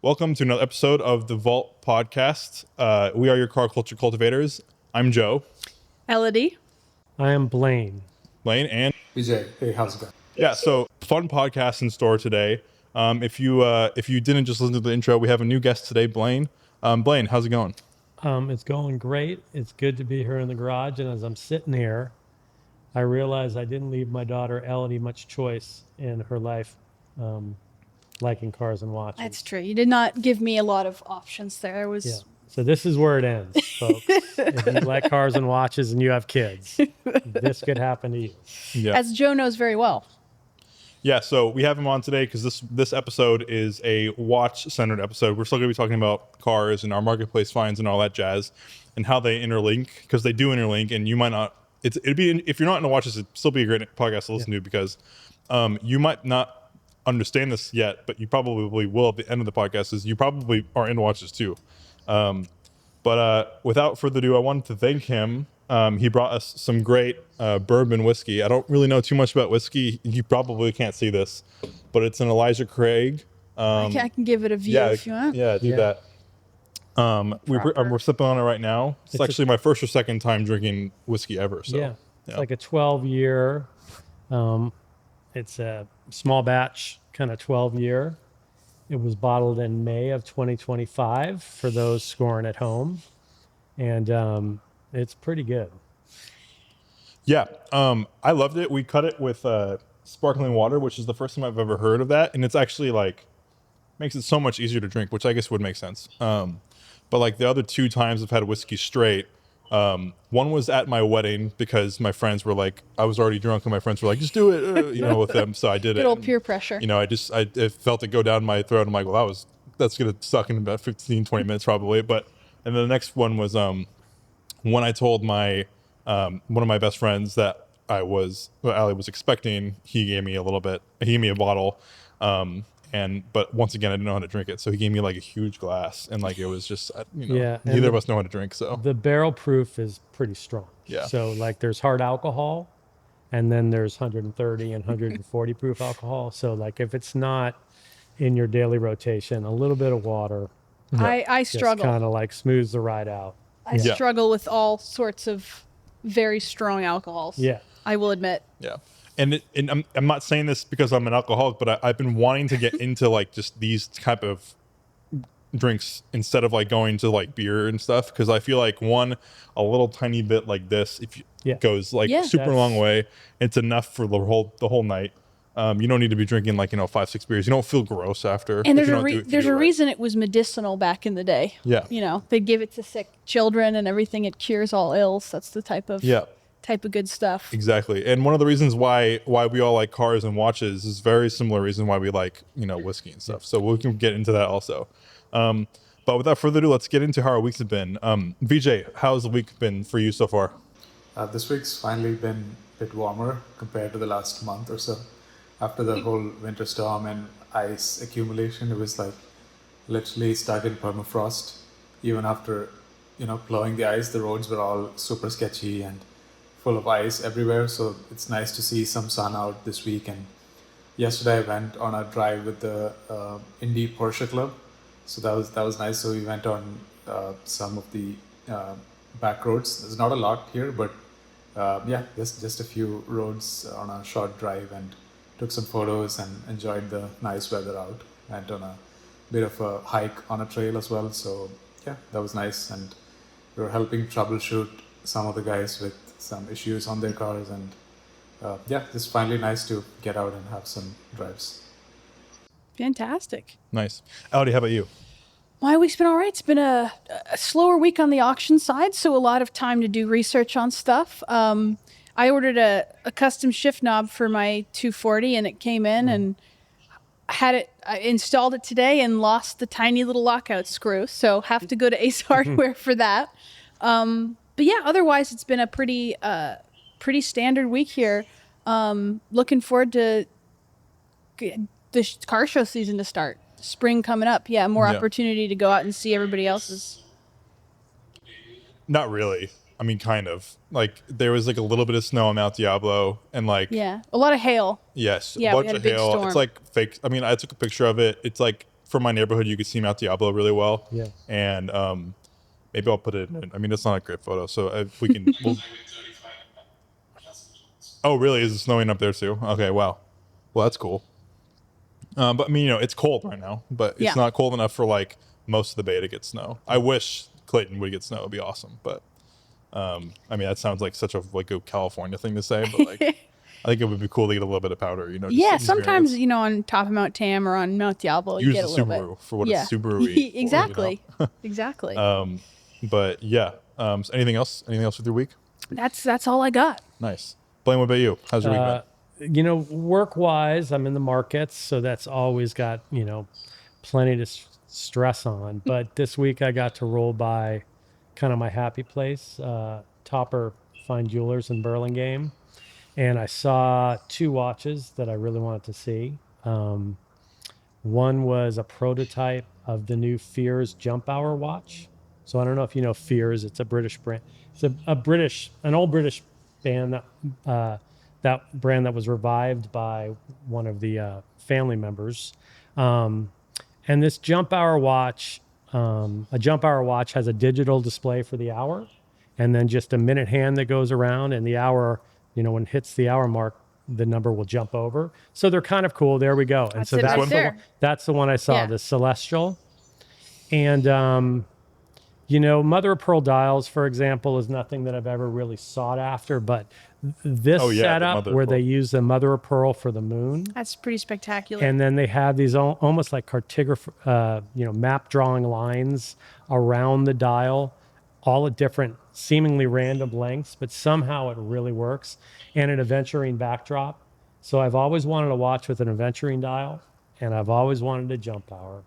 Welcome to another episode of the Valt podcast. We are your car culture cultivators. I'm Joe. Elodie. I am Blaine. Blaine and Vijay. Hey, how's it going? yeah. So fun podcast in store today. If you didn't just listen to the intro, we have a new guest today, Blaine. Blaine, how's it going? It's going great. It's good to be here in the garage. And as I'm sitting here, I realize I didn't leave my daughter Elodie much choice in her life, liking cars and watches. That's true. You did not give me a lot of options there. So this is where it ends, folks. If you like cars and watches and you have kids, this could happen to you. Yeah. As Joe knows very well. Yeah, so we have him on today because this episode is a watch-centered episode. We're still going to be talking about cars and our marketplace finds and all that jazz and how they interlink, because they do interlink, and you might not. It'd be, if you're not into watches, it'd still be a great podcast to listen to, because you might not understand this yet, but you probably will at the end of the podcast, is you probably are into watches too. But without further ado, I wanted to thank him. He brought us some great bourbon whiskey. I don't really know too much about whiskey. You probably can't see this, but it's an Elijah Craig. I can give it a view if you want. Yeah, do that. We're sipping on it right now. It's actually my first or second time drinking whiskey ever. So it's like a 12-year. It's a small batch, kind of 12-year. It was bottled in May of 2025 for those scoring at home. And it's pretty good. Yeah, I loved it. We cut it with sparkling water, which is the first time I've ever heard of that. And it's actually makes it so much easier to drink, which I guess would make sense. But like the other two times I've had whiskey straight, one was at my wedding because my friends were like, I was already drunk and my friends were like, just do it, with them. So I did it. Good old peer pressure. I felt it go down my throat. I'm like, well, that's going to suck in about 15, 20 minutes probably. And then the next one was when I told my one of my best friends that Allie was expecting. He gave me a bottle. But once again, I didn't know how to drink it. So he gave me like a huge glass, and it was just, neither of us know how to drink. So the barrel proof is pretty strong. Yeah. So there's hard alcohol, and then there's 130 and 140 proof alcohol. So if it's not in your daily rotation, a little bit of water. I struggle. Kind of smooths the ride out. I struggle with all sorts of very strong alcohols. Yeah. I will admit. Yeah. And I'm not saying this because I'm an alcoholic, but I've been wanting to get into just these type of drinks instead of going to beer and stuff, because I feel like a little tiny bit like this, if it goes super long way, it's enough for the whole night. You don't need to be drinking 5-6 beers. You don't feel gross after. And there's a reason it was medicinal back in the day. Yeah. They'd give it to sick children and everything. It cures all ills. That's the type of good stuff. Exactly. And one of the reasons why we all like cars and watches is very similar reason why we like, whiskey and stuff. So we can get into that also. But without further ado, let's get into how our weeks have been. Vijay, how's the week been for you so far? This week's finally been a bit warmer compared to the last month or so. After the whole winter storm and ice accumulation, it was literally stuck in permafrost. Even after, plowing the ice, the roads were all super sketchy and full of ice everywhere. So it's nice to see some sun out this week. And yesterday I went on a drive with the Indie Porsche Club. So that was nice. So we went on some of the back roads. There's not a lot here, but just a few roads on a short drive, and took some photos and enjoyed the nice weather out. Went on a bit of a hike on a trail as well. So that was nice. And we were helping troubleshoot some of the guys with some issues on their cars. And just finally nice to get out and have some drives. Fantastic. Nice. Elodie, how about you? My week's been all right. It's been a slower week on the auction side, so a lot of time to do research on stuff. I ordered a custom shift knob for my 240, and it came in, and I installed it today and lost the tiny little lockout screw, so have to go to Ace Hardware for that. But otherwise it's been a pretty standard week here. Looking forward to the car show season to start. Spring coming up. More opportunity to go out and see everybody else's. Not really. I mean, kind of. There was a little bit of snow on Mount Diablo, and a lot of hail. Yes, Yeah, a we bunch had a of big hail. storm. It's fake. I mean, I took a picture of it. It's from my neighborhood, you could see Mount Diablo really well. Yeah. And maybe I'll put it in. I mean, it's not a great photo, so if we can. Oh, really? Is it snowing up there too? Okay, wow. Well, that's cool. But I mean, it's cold right now, but it's Yeah. not cold enough for like most of the Bay to get snow. I wish Clayton would get snow; it'd be awesome. But I mean, that sounds like such a California thing to say, but like, I think it would be cool to get a little bit of powder. Just Yeah, experience. sometimes on top of Mount Tam or on Mount Diablo, you Use get the a little Subaru bit. for what Yeah. it's Subaru. Exactly. Exactly. But yeah. So anything else? Anything else with your week? That's all I got. Nice. Blaine, what about you? How's your week been? Work-wise, I'm in the markets, so that's always got, plenty to stress on. But this week I got to roll by kind of my happy place, Topper Fine Jewelers in Burlingame. And I saw 2 watches that I really wanted to see. One was a prototype of the new Fears Jump Hour watch. So I don't know if you know Fears. It's a British brand. It's an old British band that brand that was revived by one of the family members. And this Jump Hour watch, a Jump Hour watch has a digital display for the hour, and then just a minute hand that goes around, and the hour, when it hits the hour mark, the number will jump over. So they're kind of cool. There we go. And That's so it right that's there. that's the one I saw, Yeah. the Celestial. And mother of pearl dials, for example, is nothing that I've ever really sought after, but this Oh, yeah, the setup mother of where they pearl. use the mother of pearl for the moon, That's pretty spectacular. and then they have these almost like map drawing lines around the dial, all at different, seemingly random lengths, but somehow it really works, and an aventurine backdrop. So I've always wanted a watch with an aventurine dial, and I've always wanted a jump hour.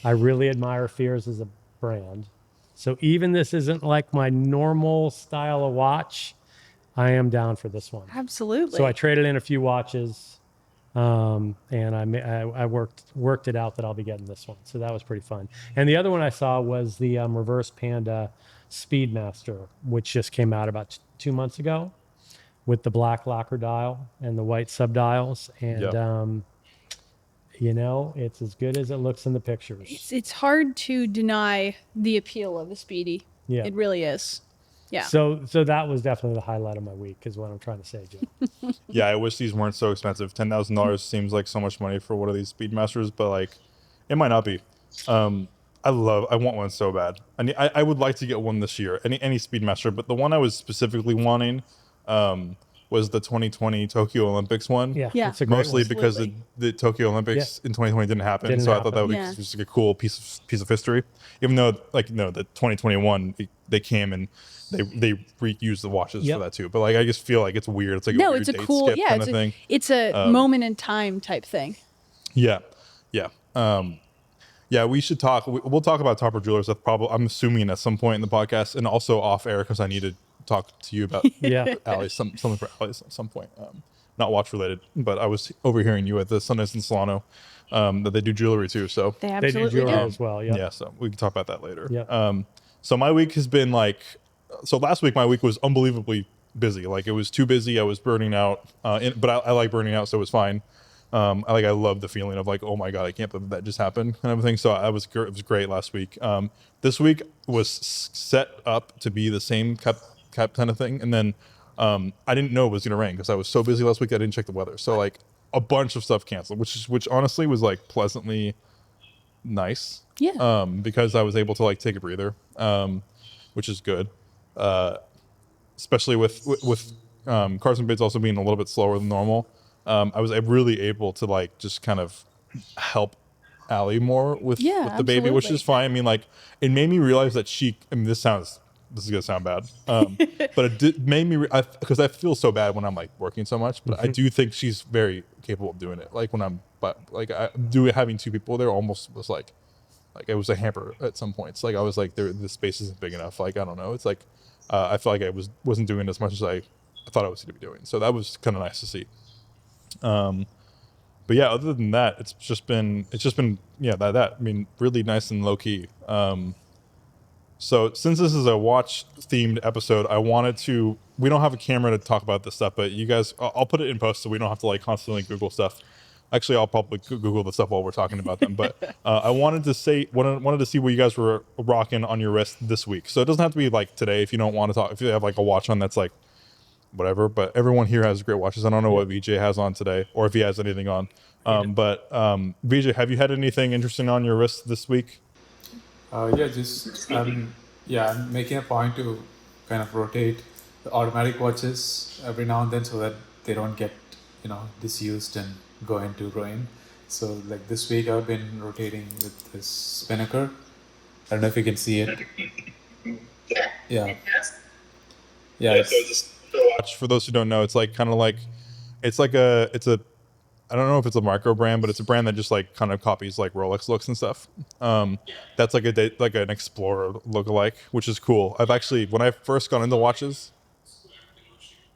I really admire Fears as a brand. So even this isn't like my normal style of watch, I am down for this one. Absolutely. So I traded in a few watches, and I worked it out that I'll be getting this one. So that was pretty fun. And the other one I saw was the Reverse Panda Speedmaster, which just came out about 2 months ago, with the black lacquer dial and the white subdials. And it's as good as it looks in the pictures. it's hard to deny the appeal of a Speedy. Yeah. It really is. Yeah. So that was definitely the highlight of my week, is what I'm trying to say, Jim. Yeah, I wish these weren't so expensive. $10,000 seems like so much money for one of these Speedmasters, but like, it might not be. I want one so bad. I would like to get one this year, any Speedmaster, but the one I was specifically wanting was the 2020 Tokyo Olympics one. Yeah, Yeah. it's a great Mostly one. because Absolutely. the Tokyo Olympics in 2020 didn't happen, Didn't so I thought that would be happen. Yeah. just like a cool piece of history. Even though, the 2021 they came and they reused the watches Yep. for that too. But like, I just feel like it's weird. It's like No, a weird it's a date cool, skip yeah, kind of thing. it's a moment in time type thing. Yeah, yeah, yeah. We should talk. We'll talk about Topper Jewelers. I'm assuming at some point in the podcast, and also off air, because I need to talk to you about Yeah. Allie's, something for Allie's at some point. Not watch related, but I was overhearing you at the Sundance in Solano that they do jewelry too. So They They do absolutely jewelry do. as well. Yeah. yeah, so we can talk about that later. Yeah. So my week has been so last week my week was unbelievably busy. Like, it was too busy. I was burning out, but I like burning out, so it was fine. I love the feeling of like, oh my God, I can't believe that just happened and everything. So it was great last week. This week was set up to be the same kind of thing. And then I didn't know it was going to rain because I was so busy last week. I didn't check the weather. So like a bunch of stuff canceled, which honestly was like pleasantly nice. Yeah. Because I was able to like take a breather, which is good. Especially with Carson bids also being a little bit slower than normal. I was really able to like just kind of help Allie more with the baby, which absolutely. is fine. I mean, like, it made me realize that this is gonna sound bad, but it made me because I feel so bad when I'm like working so much, but I do think she's very capable of doing it. Like, when having 2 people there almost was like it was a hamper at some points. Like, I was like, the space isn't big enough. Like, I don't know. It's like I felt like I wasn't doing as much as I thought I was going to be doing. So that was kind of nice to see. But yeah, other than that, it's just been that I mean, really nice and low key. So since this is a watch themed episode, we don't have a camera to talk about this stuff, but you guys, I'll put it in post so we don't have to like constantly Google stuff. Actually, I'll probably Google the stuff while we're talking about them. But I wanted to see what you guys were rocking on your wrist this week. So it doesn't have to be like today if you don't want to talk. If you have like a watch on that's like whatever. But everyone here has great watches. I don't know what VJ has on today or if he has anything on. VJ, have you had anything interesting on your wrist this week? I'm making a point to kind of rotate the automatic watches every now and then so that they don't get disused and go into ruin. So like this week I've been rotating with this Spinnaker. I don't know if you can see it. Yeah. Watch, for those who don't know, it's like kind of like it's a I don't know if it's a micro brand, but it's a brand that just like kind of copies like Rolex looks and stuff. That's like an Explorer lookalike, which is cool. I've actually, when I first got into watches,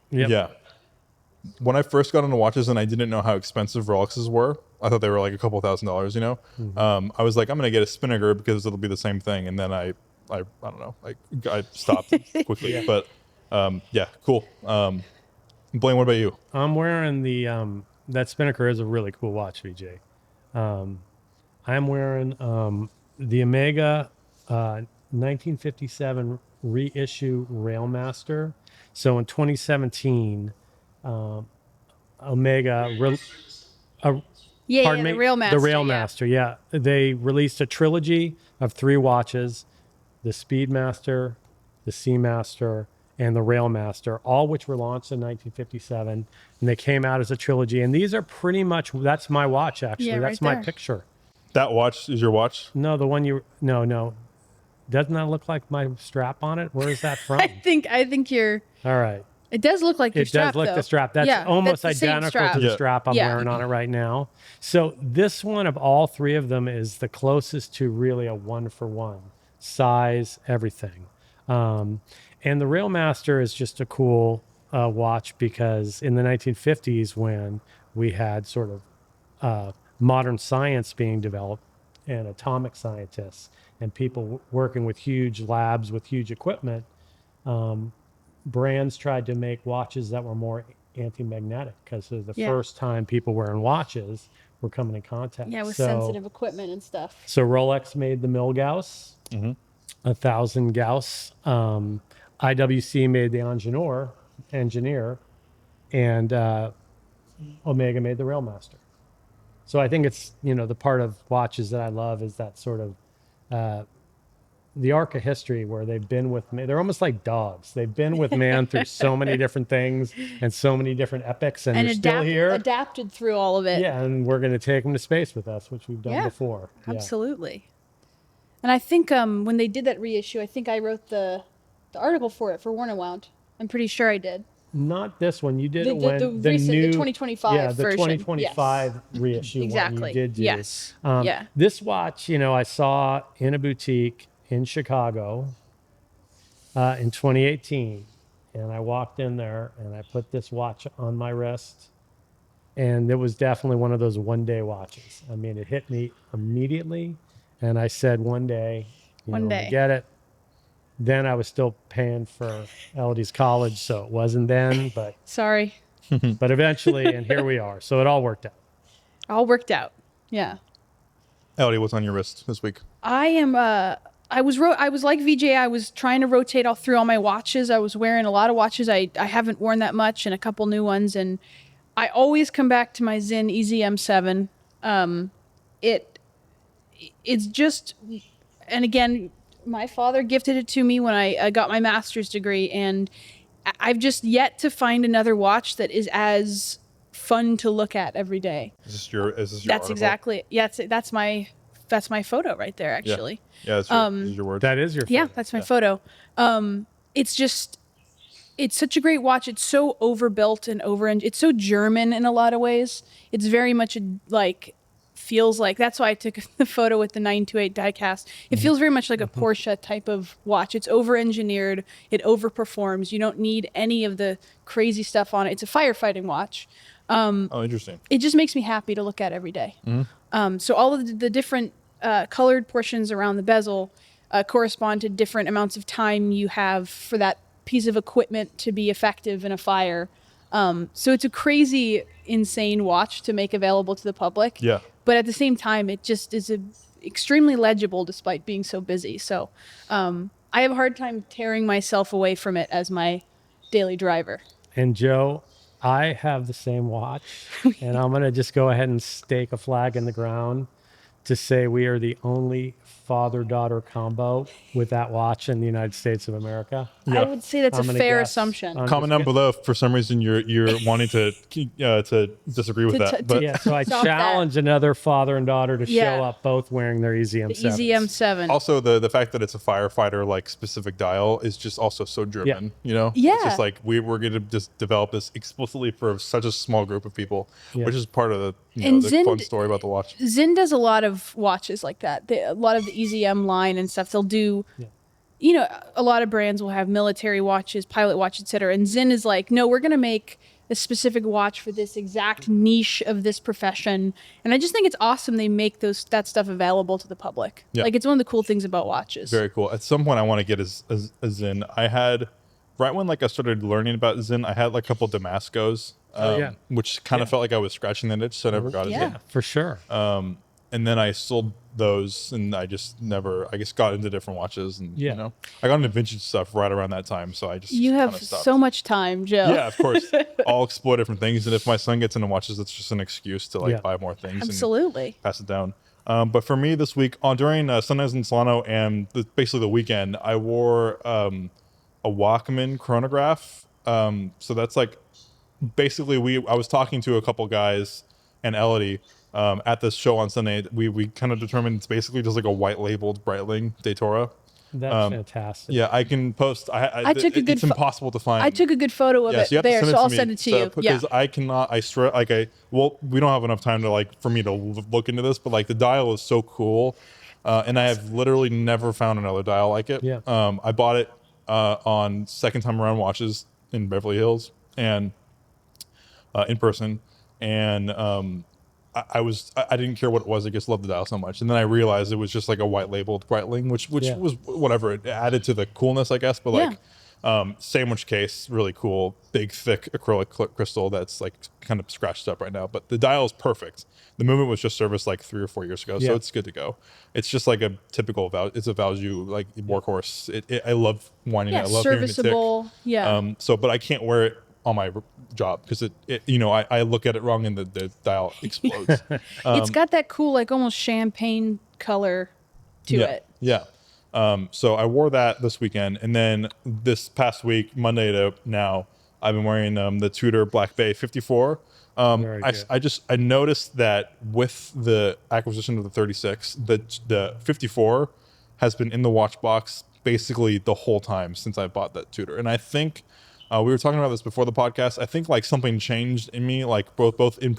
when I first got into watches and I didn't know how expensive Rolexes were, I thought they were like a couple $1,000s, you know. I was like, I'm gonna get a Spinnaker because it'll be the same thing, and then I don't know, I stopped quickly, but cool. Blaine, what about you? I'm wearing the that Spinnaker is a really cool watch, VJ. I'm wearing the Omega 1957 reissue Railmaster. So in 2017, Omega, the Railmaster. the Railmaster, they released a trilogy of 3 watches: the Speedmaster, the Seamaster, and the Railmaster, all which were launched in 1957, and they came out as a trilogy. And these are pretty much, that's my watch, actually. Yeah, that's right my there. picture. That watch is your watch? No, the one no. Doesn't that look like my strap on it? Where is that from? I think you're. All right. It does look like your It strap. does look though. the strap. That's Yeah, almost that's the same identical strap. to the Yeah. strap I'm Yeah. wearing on it right now. So this one of all 3 of them is the closest to really a 1-for-1 size, everything. And the Railmaster is just a cool watch because in the 1950s, when we had sort of modern science being developed and atomic scientists and people working with huge labs with huge equipment, brands tried to make watches that were more anti-magnetic because it was the first time people wearing watches were coming in contact. Yeah, with sensitive equipment and stuff. So Rolex made the Milgauss, 1,000 Gauss. IWC made the Engineer, and Omega made the Railmaster. So I think it's, the part of watches that I love is that sort of the arc of history where they've been with me. They're almost like dogs. They've been with man through so many different things and so many different epics, and they're still here. Adapted through all of it. Yeah, and we're going to take them to space with us, which we've done before. Absolutely. And I think when they did that reissue, I think I wrote the article for it for Worn and Wound. I'm pretty sure I did. Not this one. You did The it when the recent, new, the 2025 the version. 2025 reissue Exactly. one you did do. Yes. This watch, I saw in a boutique in Chicago in 2018, and I walked in there and I put this watch on my wrist, and it was definitely one of those one-day watches. I mean, it hit me immediately, and I said, one day, One day. I'm gonna get it. Then I was still paying for Elodie's college, so it wasn't then, but Sorry. but eventually, and here we are. So it all worked out. All worked out. Yeah. Elodie, what's on your wrist this week? I am I was like VJ. I was trying to rotate all through all my watches. I was wearing a lot of watches I haven't worn that much, and a couple new ones, and I always come back to my Zinn EZM7. It's just, and again, my father gifted it to me when I got my master's degree, and I've just yet to find another watch that is as fun to look at every day. Is this your That's article? exactly. Yeah, that's my photo right there, actually. Yeah, this is your word. That is your Yeah, photo. that's my photo. It's such a great watch. It's so overbuilt and it's so German in a lot of ways. It's very much feels like, that's why I took the photo with the 928 diecast. It feels very much like a Porsche type of watch. It's over-engineered. It overperforms. You don't need any of the crazy stuff on it. It's a firefighting watch. Oh, interesting. It just makes me happy to look at every day. So all of the different colored portions around the bezel correspond to different amounts of time you have for that piece of equipment to be effective in a fire. So it's a crazy, insane watch to make available to the public. Yeah. But at the same time, it just is extremely legible despite being so busy. So I have a hard time tearing myself away from it as my daily driver. And Joe, I have the same watch, and I'm going to just go ahead and stake a flag in the ground to say we are the only father-daughter combo with that watch in the United States of America. Yeah. I would say that's I'm a gonna fair guess. assumption. I'm Comment just down gonna- below if for some reason you're wanting to disagree with To- that. to- But Yeah, so I Stop that. challenge another father and daughter to Yeah. show up both wearing their EZM The 7s. EZM7. also the fact that it's a firefighter like specific dial is just also so German, you know? It's Yeah. just like we're going to just develop this explicitly for such a small group of people, Yeah. which is part of the, And the Zinn- fun story about the watch. Zinn does a lot of watches like that. A lot of the EZM line and stuff. They'll do, you know, a lot of brands will have military watches, pilot watch, etc. And Zinn is like, no, we're going to make a specific watch for this exact niche of this profession. And I just think it's awesome they make that stuff available to the public. Yeah. Like, it's one of the cool things about watches. Very cool. At some point I want to get a Zinn. I had, right when like I started learning about Zinn, I had like a couple Damascos, yeah. which kind of felt like I was scratching the itch, so I never got a Yeah. Zinn. For sure. And then I sold those, and I just never, I guess, got into different watches, and Yeah. you know, I got into vintage stuff right around that time, so I just You have kinda stopped. so much time, Joe. Yeah, of course. I'll explore different things, and if my son gets into watches, that's just an excuse to like Yeah. buy more things Absolutely. and pass it down. But for me this week, during Sundays in Solano and basically the weekend, I wore a Walkman chronograph. So that's like basically I was talking to a couple guys and Elodie at this show on Sunday. We kind of determined it's basically just like a white labeled Breitling Datora. That's fantastic. Yeah, I can post. I took a good It's pho- impossible to find. I took a good photo of Yes, you it have to there, send so I'll to me. send it to you. Because Yeah. I cannot. Well, we don't have enough time to like for me to look into this, but like the dial is so cool, and I have literally never found another dial like it. Yeah. I bought it on second time around watches in Beverly Hills and in person, and I didn't care what it was. I just loved the dial so much, and then I realized it was just like a white labeled Breitling, which Yeah. was whatever. It added to the coolness, I guess. But like, sandwich case, really cool, big, thick acrylic crystal that's like kind of scratched up right now. But the dial is perfect. The movement was just serviced like 3 or 4 years ago, so Yeah. it's good to go. It's just like a typical It's a Valjoux like workhorse. I love winding Yeah, it. I love hearing it tick. serviceable. Yeah. But I can't wear it on my job because I look at it wrong and the dial explodes. It's got that cool, like almost champagne color to yeah, it. yeah. So I wore that this weekend, and then this past week, Monday to now, I've been wearing the Tudor Black Bay 54. Very I good. I noticed that with the acquisition of the 36, the 54 has been in the watch box basically the whole time since I bought that Tudor, and I think. We were talking about this before the podcast. I think like something changed in me, like both in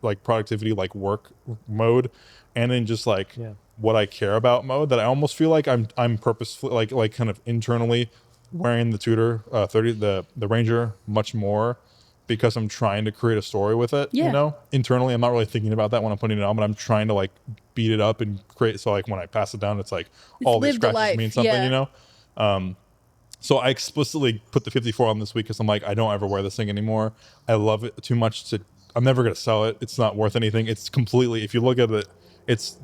like productivity, like work mode, and in just like what I care about mode. That I almost feel like I'm purposefully like kind of internally wearing the Tudor 30 the Ranger much more because I'm trying to create a story with it. Yeah. You know, internally I'm not really thinking about that when I'm putting it on, but I'm trying to like beat it up and create. So like when I pass it down, it's like all these lived a scratches life, mean something. yeah. You know. So I explicitly put the 54 on this week because I'm like, I don't ever wear this thing anymore. I love it too much I'm never going to sell it. It's not worth anything. It's completely, if you look at it, it's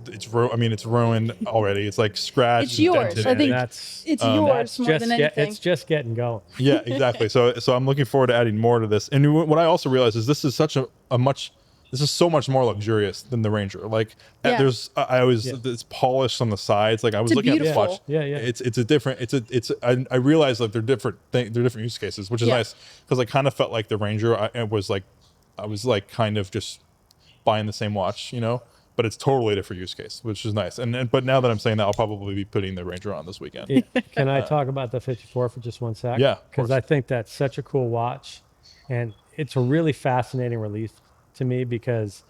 ruined already. It's like scratched. It's yours. dented, I think That's it's Um, yours that's more just than anything. it's just getting going. yeah, exactly. So I'm looking forward to adding more to this. And what I also realized is this is such this is so much more luxurious than the Ranger. Like Yeah. I always, it's polished on the sides. Like I was It's looking at this beautiful. watch. Yeah, yeah. It's a different, I realized like they're different use cases, which is Yeah. nice. Cause I kind of felt like the Ranger, I was like kind of just buying the same watch, you know, but it's totally a different use case, which is nice. But now that I'm saying that, I'll probably be putting the Ranger on this weekend. Can I talk about the 54 for just one sec? Yeah, of Because course. I think that's such a cool watch, and it's a really fascinating release to me because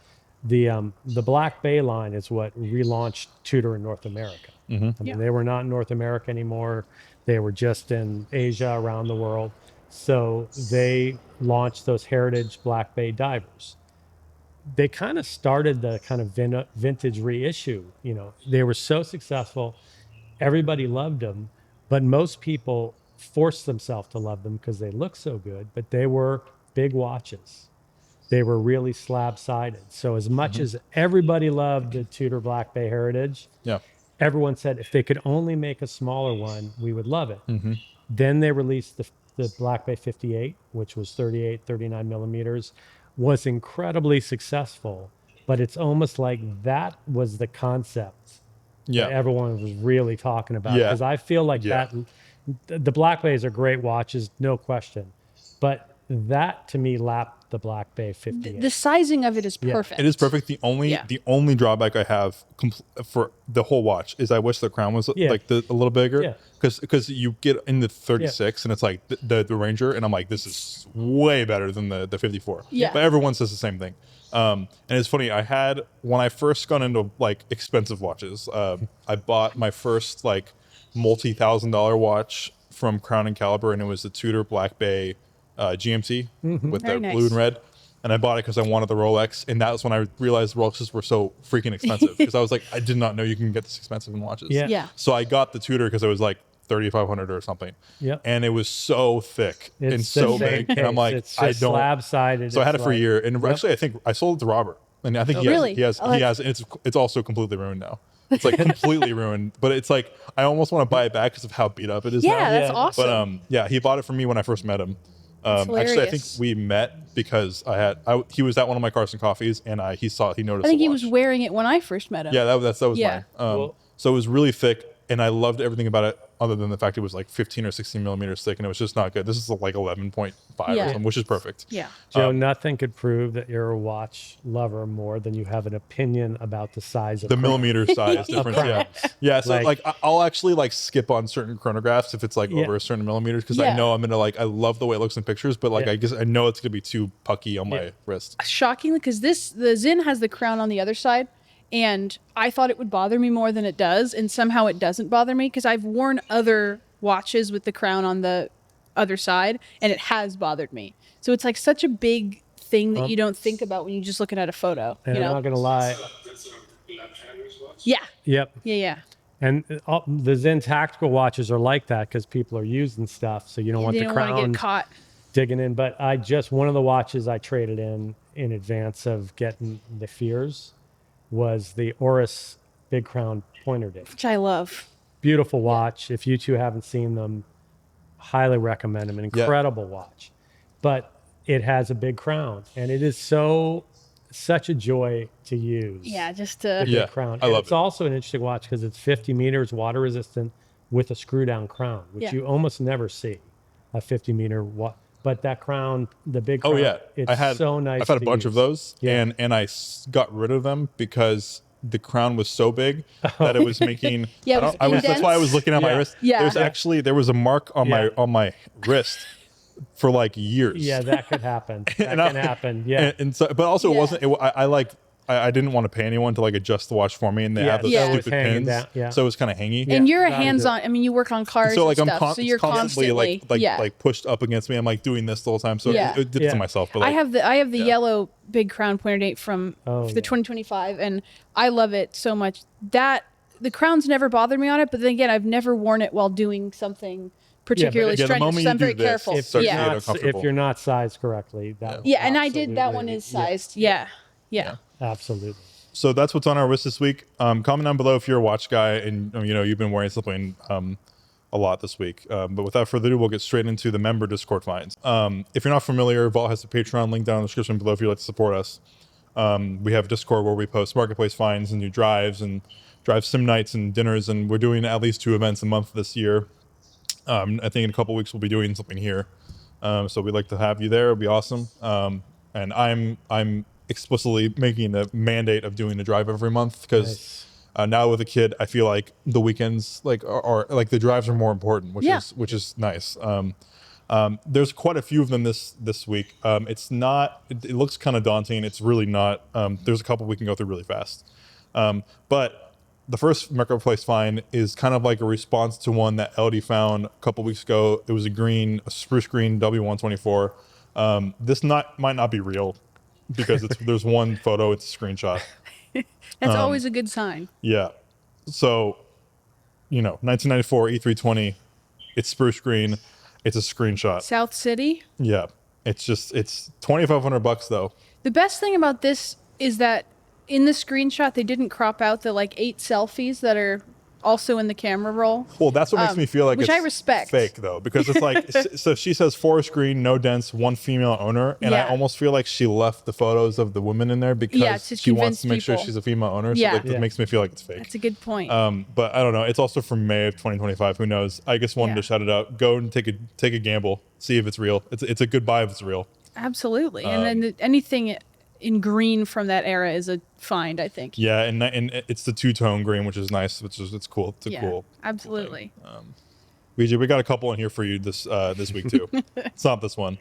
the Black Bay line is what relaunched Tudor in North America. Mm-hmm. I mean, they were not in North America anymore; they were just in Asia, around the world. So they launched those heritage Black Bay divers. They kind of started the kind of vintage reissue. You know, they were so successful, everybody loved them, but most people forced themselves to love them because they look so good. But they were big watches. they were really slab sided. So as much as everybody loved the Tudor Black Bay Heritage, Yeah. everyone said if they could only make a smaller one, we would love it. Then they released the Black Bay 58, which was 38, 39 millimeters, was incredibly successful. But it's almost like that was the concept Yeah. that everyone was really talking about. Yeah. Because I feel like Yeah. the Black Bays are great watches, no question. But that to me lapped the Black Bay 58. The sizing of it is perfect. It is perfect. The Yeah. only drawback I have for the whole watch is I wish the crown was Yeah. like a little bigger. Yeah. Because you get in the 36 and it's like the Ranger, and I'm like, this is way better than the 54. Yeah. But everyone says the same thing. And it's funny. When I first got into like expensive watches, I bought my first like multi-$1,000 watch from Crown and Caliber, and it was the Tudor Black Bay GMT with Very the nice. blue and red. And I bought it because I wanted the Rolex, and that was when I realized Rolexes were so freaking expensive. Because I was like, I did not know you can get this expensive in watches. Yeah. Yeah. So I got the Tudor because it was like 3,500 or something. Yep. And it was so thick and It's so the same big, and I'm case. like, it's I just don't. slab sided. So I had it for a year, and actually, I think I sold it to Robert, and I think he Really? has. Oh, He has. It's also completely ruined now. It's like completely ruined, but it's like I almost want to buy it back because of how beat up it is now. Yeah, that's Yeah. awesome. But yeah, he bought it for me when I first met him. Actually, I think hilarious. we met because he was at one of my Carson coffees, and he noticed. I think the he watch. was wearing it when I first met him. Yeah, that was Yeah. mine. Cool. So it was really thick, and I loved everything about it, other than the fact it was like 15 or 16 millimeters thick, and it was just not good. This is like 11.5 or Yeah. something, which is perfect. Yeah. Joe, nothing could prove that you're a watch lover more than you have an opinion about the size of The crown. millimeter size difference, yeah, yeah. So like, I'll actually like skip on certain chronographs if it's like Yeah. over a certain millimeters, because Yeah. I know I'm gonna like, I love the way it looks in pictures, but like Yeah. I guess I know it's gonna be too pucky on my wrist. Shockingly, because the Zin has the crown on the other side, and I thought it would bother me more than it does, and somehow it doesn't bother me because I've worn other watches with the crown on the other side, and it has bothered me. So it's like such a big thing that you don't think about when you're just looking at a photo. And You I'm know? not going to lie. Yeah. Yep. Yeah. Yeah. And the Zen tactical watches are like that because people are using stuff. So you don't want You the don't want to crown get caught. digging in. But one of the watches I traded in advance of getting the Fears was the Oris Big Crown Pointer Date. Which I love. Beautiful watch. If you two haven't seen them, highly recommend them. An incredible watch. But it has a big crown, and it is such a joy to use. Yeah. Just The to. big Yeah, crown. I And love it's it. also an interesting watch because it's 50 meters water resistant with a screw down crown, which Yeah. you almost never see a 50 meter but that crown, the big crown, Oh yeah, it's so nice. I've had a to bunch of use. those, Yeah. and I got rid of them because the crown was so big that it was making. Yeah, it was That's why I was indents. looking at my Yeah. wrist. Yeah. There was a mark on Yeah. my wrist for like years. Yeah, that could happen. That And can happen. Yeah. and so, but also Yeah. it wasn't. I didn't want to pay anyone to like adjust the watch for me, and they Yeah, have those so it was stupid hanging pins, down, yeah. so it was kind of hangy. And you're a that was hands-on. I mean, you work on cars So like and I'm stuff, so you're constantly like yeah. like pushed up against me. I'm like doing this the whole time, so Yeah. it did it Yeah. to myself. But like, I have the yellow big crown pointer date from Oh, the yeah. 2025, and I love it so much. That the crown's never bothered me on it, but then again, I've never worn it while doing something particularly the strenuous. moment So you I'm do very this, careful. it starts to Yeah. get uncomfortable. If you're not sized correctly, that Yeah, and I did that one absolutely- is sized. Yeah. Yeah. Absolutely. So that's what's on our list this week. Comment down below if you're a watch guy and you've been wearing something a lot this week. But without further ado, we'll get straight into the member Discord finds. If you're not familiar, Vault has a Patreon link down in the description below if you'd like to support us. We have Discord where we post marketplace finds and new drives and drive sim nights and dinners, and we're doing at least 2 events a month this year. I think in a couple weeks we'll be doing something here. So we'd like to have you there. It'd be awesome. And I'm explicitly making a mandate of doing a drive every month because now with a kid, I feel like the weekends are like the drives are more important, which is nice. There's quite a few of them this week. It looks kind of daunting. It's really not. There's a couple we can go through really fast. But the first marketplace find is kind of like a response to one that LD found a couple weeks ago. It was a spruce green W124. This might not be real because there's one photo, it's a screenshot. That's always a good sign. Yeah. So, 1994 E320, it's spruce green, it's a screenshot. South City. Yeah. It's $2,500 though. The best thing about this is that in the screenshot they didn't crop out the like 8 selfies that are also in the camera roll. Well, that's what makes me feel like which it's I respect. fake though, because it's like so she says 4 screen, no dents, 1 female owner, and I Yeah. almost feel like she left the photos of the women in there because to she wants convince to make sure people. she's a female owner. Yeah. So like, that Yeah. makes me feel like it's fake. That's a good point. But I don't know. It's also from May of 2025. Who knows? I just wanted Yeah. to shout it out. Go and take a gamble. See if it's real. It's a good buy if it's real. Absolutely. And then anything in green from that era is a find, I think. Yeah, and it's the 2-tone green, which is nice. It's cool. It's a cool. Absolutely. VJ, we got a couple in here for you this week too. It's not this one,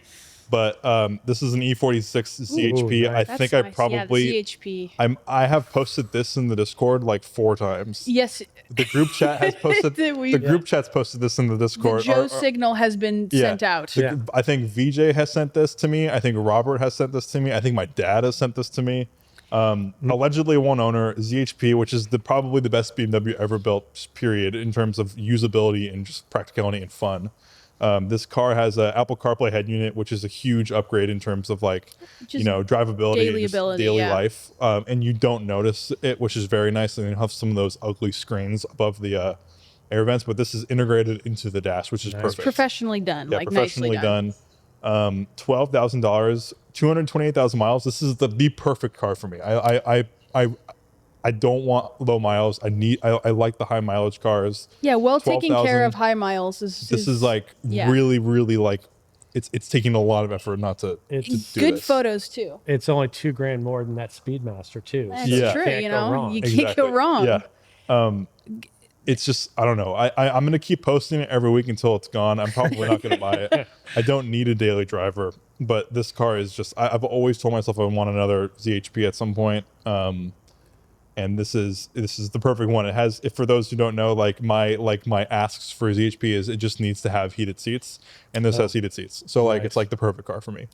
but this is an E46 ZHP. Ooh, nice. I think I probably the ZHP. I have posted this in the Discord like 4 times. Yes. The group chat has posted. We- the group chat's posted this in the The Discord. Joe signal has been sent out. Yeah. I think VJ has sent this to me. I think Robert has sent this to me. I think my dad has sent this to me. Allegedly one owner, ZHP, which is probably the best BMW ever built, period, in terms of usability and just practicality and fun. This car has a Apple CarPlay head unit, which is a huge upgrade in terms of like, Just drivability, daily and just ability, daily yeah. life. And you don't notice it, which is very nice. And you have some of those ugly screens above the air vents, but this is integrated into the dash, which is perfect. Professionally done. Yeah, like professionally nicely done. $12,000, 228,000 miles. This is the perfect car for me. I don't want low miles. I like the high mileage cars. Yeah, well taken care 12,000. of high miles This is like yeah. really, really like it's taking a lot of effort not to It's do good this. photos too. It's only $2,000 more than that Speedmaster too. That's Yeah. true, Can't you go know. wrong. You can't go wrong. Yeah. It's just I don't know. I'm gonna keep posting it every week until it's gone. I'm probably not gonna buy it. I don't need a daily driver, but this car is just. I've always told myself I want another ZHP at some point. And this is the perfect one. It has, if for those who don't know, like my asks for ZHP is it just needs to have heated seats, and this has heated seats. So like Nice. it's like the perfect car for me.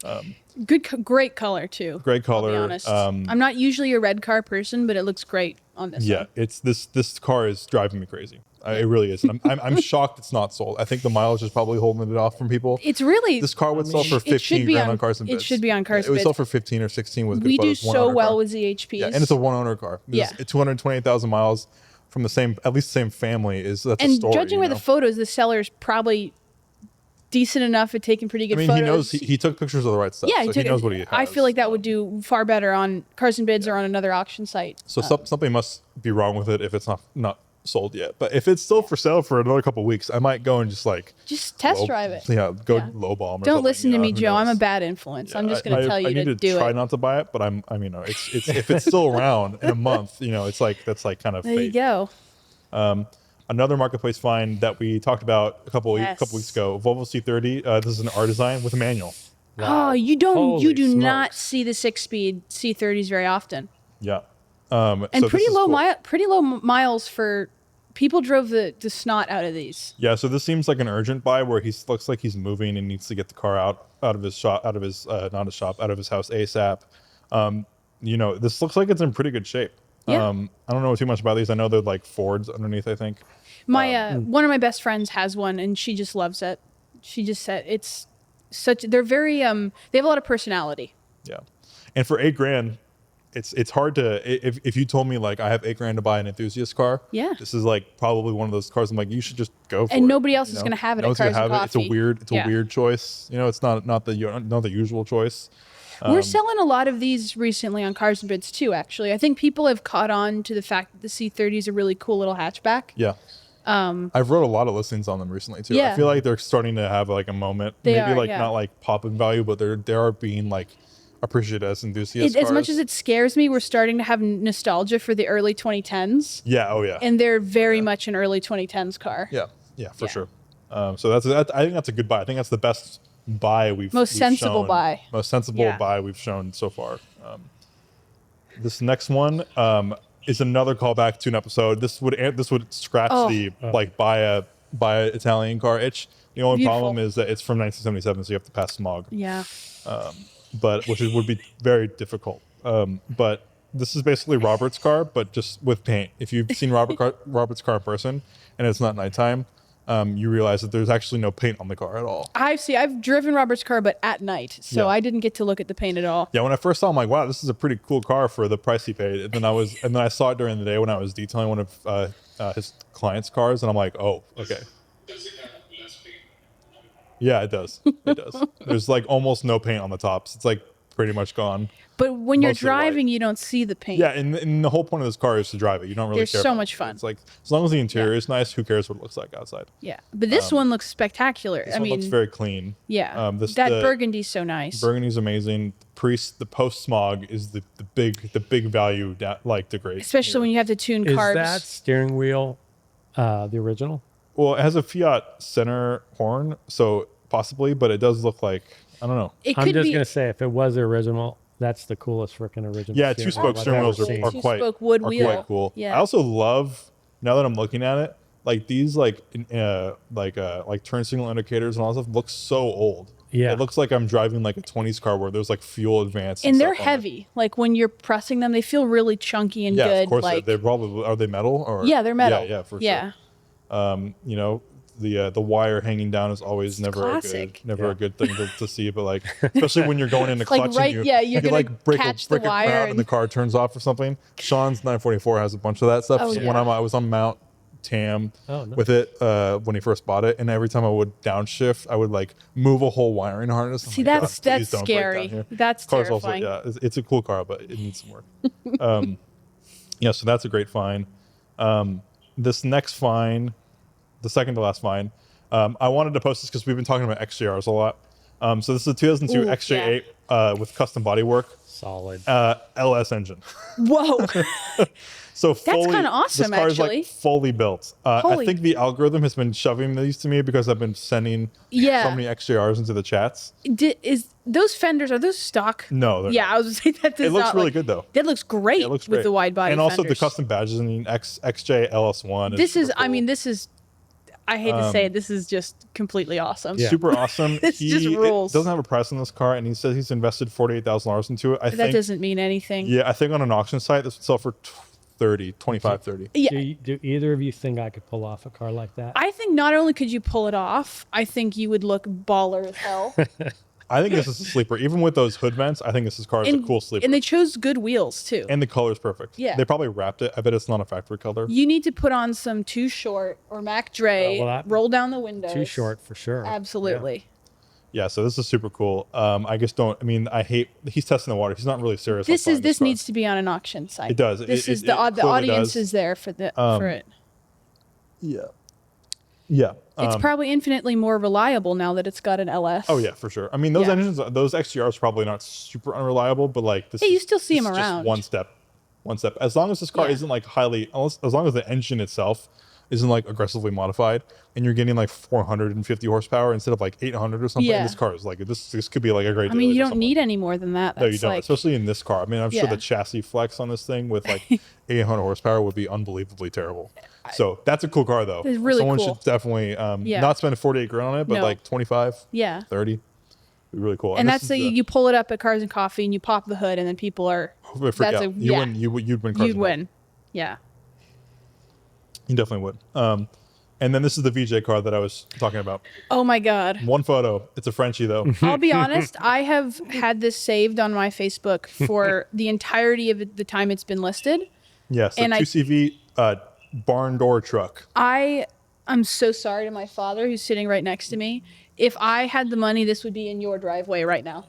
Great color too. Great I'll color. be honest. I'm not usually a red car person, but it looks great on this Yeah, one. it's this car is driving me crazy. It really is. And I'm shocked it's not sold. I think the mileage is probably holding it off from people. It's really This car would sell for it 15 should be grand on- on Cars and it Bids. should be on Cars It would and sell Bids. for 15 or 16 with good we do photos. One so owner well car. with ZHPs. Yeah, and it's a one owner car. Yeah. 220,000 miles from the same, at least the same family that's a and story. judging by the photos, the seller's probably decent enough at taking pretty good I mean, photos. he knows he took pictures of the right stuff. yeah, so he knows what he has. I feel like that would do far better on Cars and Bids or on another auction site. So something must be wrong with it if it's not sold yet. But if it's still for sale for another couple of weeks, I might go and just like Just test drive it. Yeah, go Yeah. lowball them. Or Don't something, listen to me, who Joe. I'm a knows? bad influence. I'm just going to tell you I need to do try it. not to buy it, but I'm it's if it's still around in a month, it's like that's like kind of There you fate. go. Another marketplace find that we talked about a couple weeks ago, Volvo C30. This is an R design with a manual. Oh, you Holy do not smokes. see the 6-speed C30s very often. Yeah. And so pretty this is low cool. pretty low miles for people drove the snot out of these. Yeah, so this seems like an urgent buy where he looks like he's moving and needs to get the car out of his shop, out of his not his shop, out of his house ASAP. This looks like it's in pretty good shape. Yeah. I don't know too much about these. I know they're like Fords underneath, I think. My one of my best friends has one and she just loves it. She just said it's such they're very they have a lot of personality. Yeah. And for $8,000, it's hard to if you told me like I have $8,000 to buy an enthusiast car. Yeah. This is like probably one of those cars I'm like you should just go for it. And nobody else you is know? gonna have it No at one's gonna Cars and have it. It's a Coffee. weird Yeah. weird choice. It's not the usual choice. We're selling a lot of these recently on Cars and Bids too, actually. I think people have caught on to the fact that the C30 is a really cool little hatchback. Yeah. I've wrote a lot of listings on them recently too. I Yeah. feel like they're starting to have like a moment. They Maybe are, like yeah. not like popping value, but they are being like appreciated as enthusiast As cars. much as it scares me, we're starting to have nostalgia for the early 2010s. Yeah, oh yeah. And they're very much an early 2010s car. Yeah, for Yeah. sure. So I think that's a good buy. I think that's the best buy we've Most we've sensible shown- buy. Most sensible Yeah. buy we've shown so far. This next one is another callback to an episode. This would scratch Oh. the like buy a Italian car itch. The only Beautiful. problem is that it's from 1977, so you have to pass smog. Yeah. But which would be very difficult. But this is basically Robert's car, but just with paint. If you've seen Robert's car in person and it's not nighttime, you realize that there's actually no paint on the car at all. I've driven Robert's car, but at night, so Yeah. I didn't get to look at the paint at all. Yeah, when I first saw it, I'm like, wow, this is a pretty cool car for the price he paid. And then I saw it during the day when I was detailing one of his clients' cars, and I'm like, oh, okay. Yeah, it does. It does. There's like almost no paint on the tops. It's like pretty much gone. But when you're Most of the white. driving, you don't see the paint. Yeah, and the whole point of this car is to drive it. You don't really There's care. so about much it. fun. It's like as long as the interior is nice, who cares what it looks like outside? Yeah, but this one looks spectacular. This I one mean, looks very clean. yeah, the burgundy's so nice. Burgundy's amazing. The post smog is the big value like the great. Especially when you have to tune Is carbs. that steering wheel the original? Well, it has a Fiat center horn, so possibly, but it does look like I don't know. It I'm could just be going to say, if it was the original, that's the coolest freaking original. Yeah, steering two-spoke wheel I've steering ever wheels seen. are Two-spoke wood are wheel. quite cool. Yeah. I also love now that I'm looking at it, like these like turn signal indicators and all that stuff looks so old. Yeah. It looks like I'm driving like a 20s car where there's like fuel advance. and they're stuff on it. heavy. Like when you're pressing them, they feel really chunky and Yeah, good. of course. Like They're probably are they metal or yeah, they're metal. Yeah, for yeah. sure. You know, the wire hanging down is always never classic. a good thing to see. But like, especially when you're going into clutch right- and yeah, you you're could gonna like break catch a the crowd wire and the car turns off or something. Sean's 944 has a bunch of that stuff. Oh, So yeah. when I was on Mount Tam Oh, nice. with it when he first bought it, and every time I would downshift, I would like move a whole wiring harness. I'm See, like, that's "God, please don't break down scary. here." That's Car's also terrifying. it's a cool car, but it needs some work. Yeah, so that's a great find. This next find, the second to last find, I wanted to post this because we've been talking about XJRs a lot. So this is a 2002 Ooh, XJ8 with custom bodywork, Solid. LS engine. Whoa. So fully, kinda awesome, This car is actually. like fully built. I Holy- think the algorithm has been shoving these to me because I've been sending Yeah. so many XJRs into the chats. Is those fenders, are those stock? No, they're Yeah, not. I was gonna say that does It looks not, really like- good though. That looks great It looks with great. the wide body and also fenders. the custom badges in XJ LS1. This is super I cool. mean, this is I hate to say it, this is just completely awesome. Yeah. super awesome. This just rules. It doesn't have a price on this car, and he says he's invested $48,000 into it. I That think. doesn't mean anything. Yeah, I think on an auction site this would sell for 25, 30. Yeah. Do either of you think I could pull off a car like that? I think not only could you pull it off, I think you would look baller as hell. I think this is a sleeper. Even with those hood vents, I think this car is a cool sleeper. And they chose good wheels too. And the color's perfect. Yeah. They probably wrapped it. I bet it's not a factory color. You need to put on some Too Short or Mac Dre, roll down the windows. Too short for sure. Absolutely. Yeah, so this is super cool. I hate he's testing the water. He's not really serious. This needs to be on an auction site. It does. This It- is it- the it the clearly audience does. is there for it. Yeah. Yeah. It's probably infinitely more reliable now that it's got an LS. Oh yeah, for sure. I mean, those Yeah. engines, those XGRs, probably not super unreliable, but like this. Hey, you is- still see this them is just around. one step. As long as this car Yeah. isn't like as long as the engine itself isn't like aggressively modified, and you're getting like 450 horsepower instead of like 800 or something. Yeah. This car is like this could be like a great. I mean, daily you for don't someone. need any more than that. That's No, you don't. like, Especially in this car. I mean, I'm sure Yeah. the chassis flex on this thing with like 800 horsepower would be unbelievably terrible. So that's a cool car though. It's really Someone cool. should definitely Yeah. not spend 48 grand on it, but No. like 25, yeah. 30. Be really cool. And this that's is you pull it up at Cars and Coffee and you pop the hood and then people are freak that's out. a- You yeah. win. You'd win. Cars you'd and win. Yeah. Coffee. You definitely would. And then this is the VJ car that I was talking about. Oh my God. One photo. It's a Frenchie though. I'll be honest, I have had this saved on my Facebook for the entirety of the time it's been listed. Yes. And a I- 2CV barn door truck. I'm so sorry to my father who's sitting right next to me. If I had the money, this would be in your driveway right now.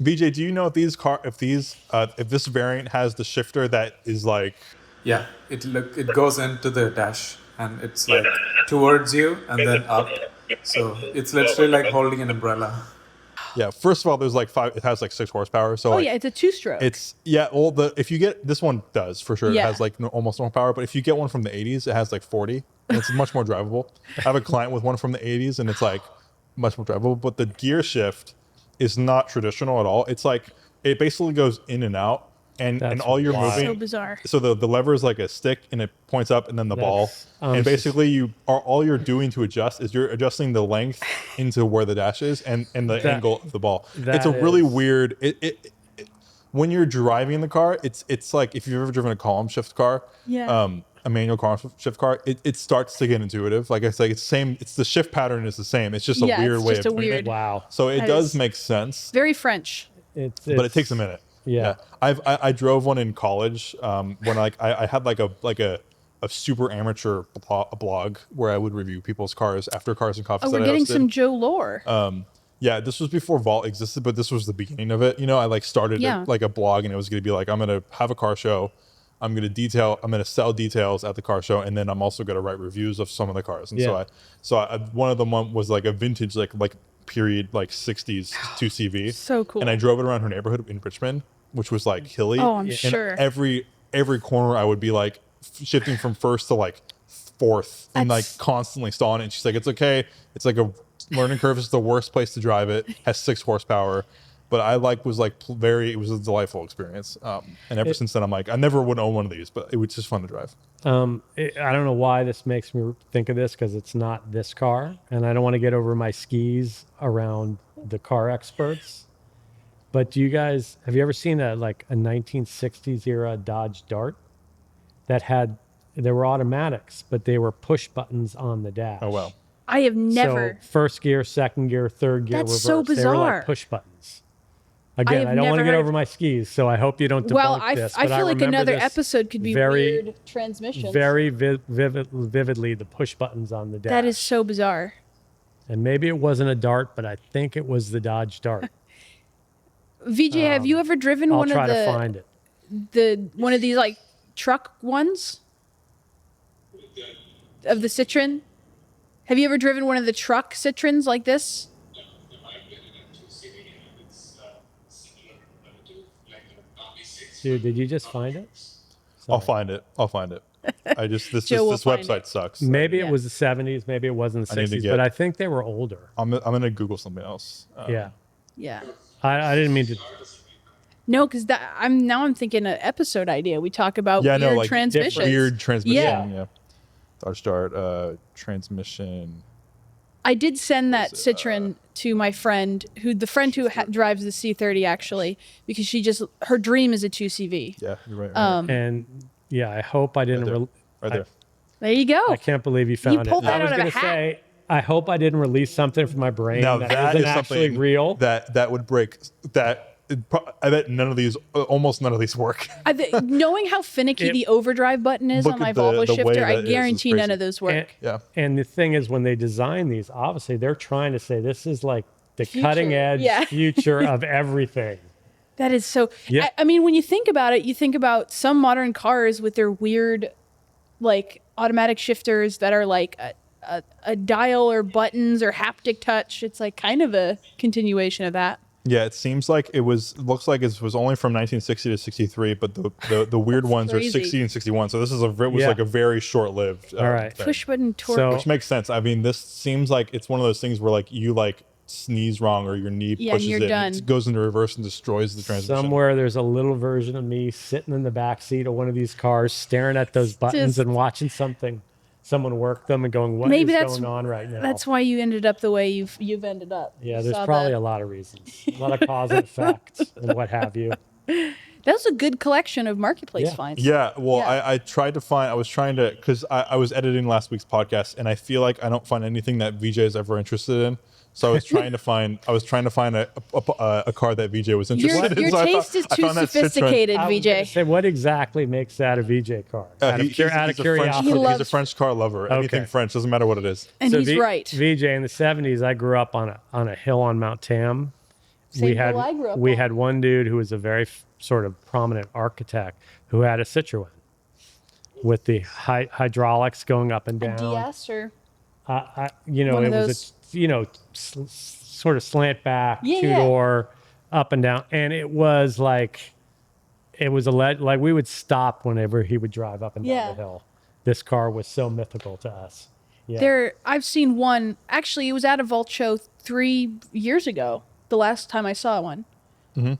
VJ, do you know if if this variant has the shifter that is like? Yeah, it goes into the dash and it's like towards you and then up. So it's literally like holding an umbrella. Yeah. First of all, there's like it has like 6 horsepower. So Oh like, yeah, it's a 2-stroke. If you get this one does for sure. Yeah. It has like almost no power. But if you get one from the 80s, it has like 40. And it's much more drivable. I have a client with one from the 80s, and it's like much more drivable. But the gear shift is not traditional at all. It's like it basically goes in and out, and That's all you're wild. moving. so bizarre. So the lever is like a stick, and it points up, and then the ball. And basically, all you're doing to adjust is you're adjusting the length into where the dash is, and the angle of the ball. It's a really weird. When you're driving the car, it's like if you've ever driven a column shift car. Yeah. a manual car shift car, it starts to get intuitive. Like I say, it's same. It's the shift pattern is the same. It's just a weird it's way just of a doing weird. it. Wow. So it That does is make sense, very French. but it takes a minute. Yeah. I drove one in college when I had like a super amateur blog where I would review people's cars after Cars and Coffees Oh, that we're I getting hosted. some Joe lore. Yeah, this was before Valt existed, but this was the beginning of it. You know, I like started Yeah. like a blog, and it was going to be like, I'm going to have a car show. I'm going to sell details at the car show, and then I'm also going to write reviews of some of the cars. And Yeah. so I one of them was like a vintage, like period, like 60s 2CV. So cool. And I drove it around her neighborhood in Richmond, which was like hilly. Oh, I'm And sure. every corner I would be like shifting from first to like fourth and like That's- constantly stalling it. And she's like, it's okay. It's like a learning curve. It's the worst place to drive it. Has 6 horsepower. But I was it was a delightful experience. And ever since then, I'm like, I never would own one of these, but it was just fun to drive. I don't know why this makes me think of this because it's not this car, and I don't want to get over my skis around the car experts. But have you ever seen a 1960s era Dodge Dart they were automatics, but they were push buttons on the dash? Oh, wow. I have never. So first gear, second gear, third gear, That's reverse. so They were bizarre. like push buttons. Again, have I don't want to never get heard- over my skis, so I hope you don't debunk Well, this. I but feel like remember another this episode could be very, weird transmissions. very vividly the push buttons on the dash. That is so bizarre. And maybe it wasn't a Dart, but I think it was the Dodge Dart. VJ, have you ever driven I'll one try of to find it. one of these like truck ones of the Citroen? Have you ever driven one of the truck Citroens like this? Dude, did you just find it? I'll find it. I just this Joe will this find website it. sucks. Maybe Yeah. it was the 70s, maybe it wasn't the I need to 60s, get- but I think they were older. I'm gonna Google something else. Yeah. Yeah. I didn't mean to. No, because I'm thinking an episode idea. We talk about Yeah, weird no, like transmissions. weird transmission. Yeah. Yeah. Dodge Dart transmission. I did send that Citroen to my friend, who drives the C30 actually, because her dream is a 2CV. Yeah, you're right. And yeah, I hope I didn't. Right there. There you go. I can't believe you found pulled it. that I was out of a going to hat. say, I hope I didn't release something from my brain Now that that isn't is actually something real. that would break that. I bet almost none of these work. Knowing how finicky the overdrive button is Look on my at the Volvo way shifter, that I is guarantee crazy. none of those work. Yeah. And the thing is, when they design these, obviously they're trying to say this is like the Future. cutting edge Yeah. future of everything. That is so. Yeah. I mean, when you think about it, you think about some modern cars with their weird, like automatic shifters that are like a dial or buttons or haptic touch. It's like kind of a continuation of that. Yeah, it seems like it looks like it was only from 1960 to 63, but the weird ones are crazy. 60 and 61. So this was Yeah. like a very short-lived All right. thing. Push button torque. So- Which makes sense. I mean, this seems like it's one of those things where like you like sneeze wrong or your knee Yeah, and pushes you're it, done. it goes into reverse and destroys the transmission. Somewhere there's a little version of me sitting in the back seat of one of these cars, staring at those buttons Just- and watching someone work them and going, "What is Maybe that's- going on right now?" That's why you ended up the way you've ended up. Yeah, You there's saw probably that. a lot of reasons, a lot of cause and effect, and what have you. That was a good collection of marketplace Yeah. finds. Yeah, well, Yeah. I was trying to, because I was editing last week's podcast, and I feel like I don't find anything that VJ is ever interested in. So I was trying to find a car that VJ was interested in. Your So I taste is I too found that Citroen. sophisticated, I was gonna VJ. say, what exactly makes that a VJ car? Out of He's a French, curiosity. He he's a loves- French car lover. Anything Okay. French doesn't matter what it is. And So he's right. VJ, in the 70s, I grew up on a hill on Mount Tam. Same hill I grew up we on. had one dude who was a very sort of prominent architect who had a Citroen with the hydraulics going up and A down. DS or One One it of was sort of slant back, Yeah, two yeah. door, up and down, and it was like like we would stop whenever he would drive up and down Yeah. the hill. This car was so mythical to us. Yeah. I've seen one. Actually, it was at a Valt show 3 years ago. The last time I saw one. With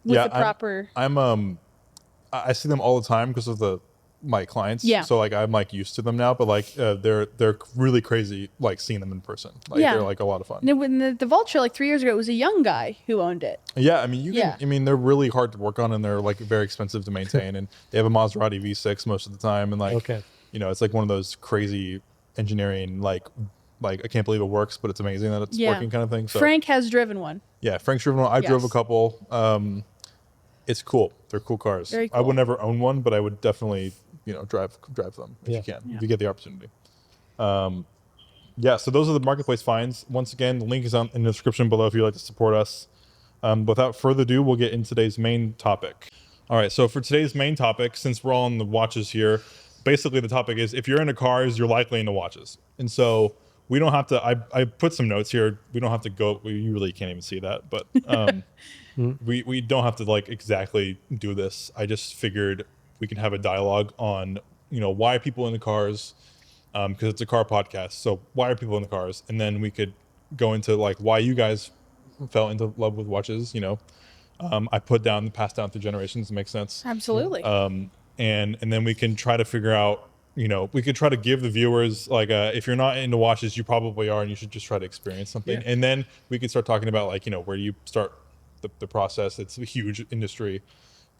Yeah, the proper. I see them all the time because of the my clients. Yeah. So like I'm like used to them now, but like they're really crazy. Like seeing them in person. Like Yeah. they're like a lot of fun. And when the Vault show like 3 years ago, it was a young guy who owned it. Yeah, I mean you can. Yeah. I mean they're really hard to work on, and they're like very expensive to maintain. And they have a Maserati V6 most of the time, and like Okay. you know it's like one of those crazy engineering like I can't believe it works, but it's amazing that it's Yeah. working kind of thing. So Frank has driven one. yeah, Frank's driven one. I drove a Yes. couple. It's cool. They're cool cars. Very I cool. would never own one, but I would definitely, you know, drive them if Yeah. you can, Yeah. if you get the opportunity. Yeah, so those are the marketplace finds. Once again, the link is in the description below if you'd like to support us. Without further ado, we'll get into today's main topic. All right, so for today's main topic, since we're all on the watches here, basically the topic is if you're into cars, you're likely into watches. And so we don't have to, I put some notes here. We don't have to go, you really can't even see that, but we don't have to like exactly do this. I just figured we can have a dialogue on, you know, why are people into cars? Because it's a car podcast. So why are people into cars? And then we could go into like why you guys fell into love with watches. You know, I passed down through generations. It makes sense. Absolutely. And then we can try to figure out. You know, we could try to give the viewers like if you're not into watches, you probably are, and you should just try to experience something. Yeah. And then we could start talking about like, you know, where do you start the process? It's a huge industry.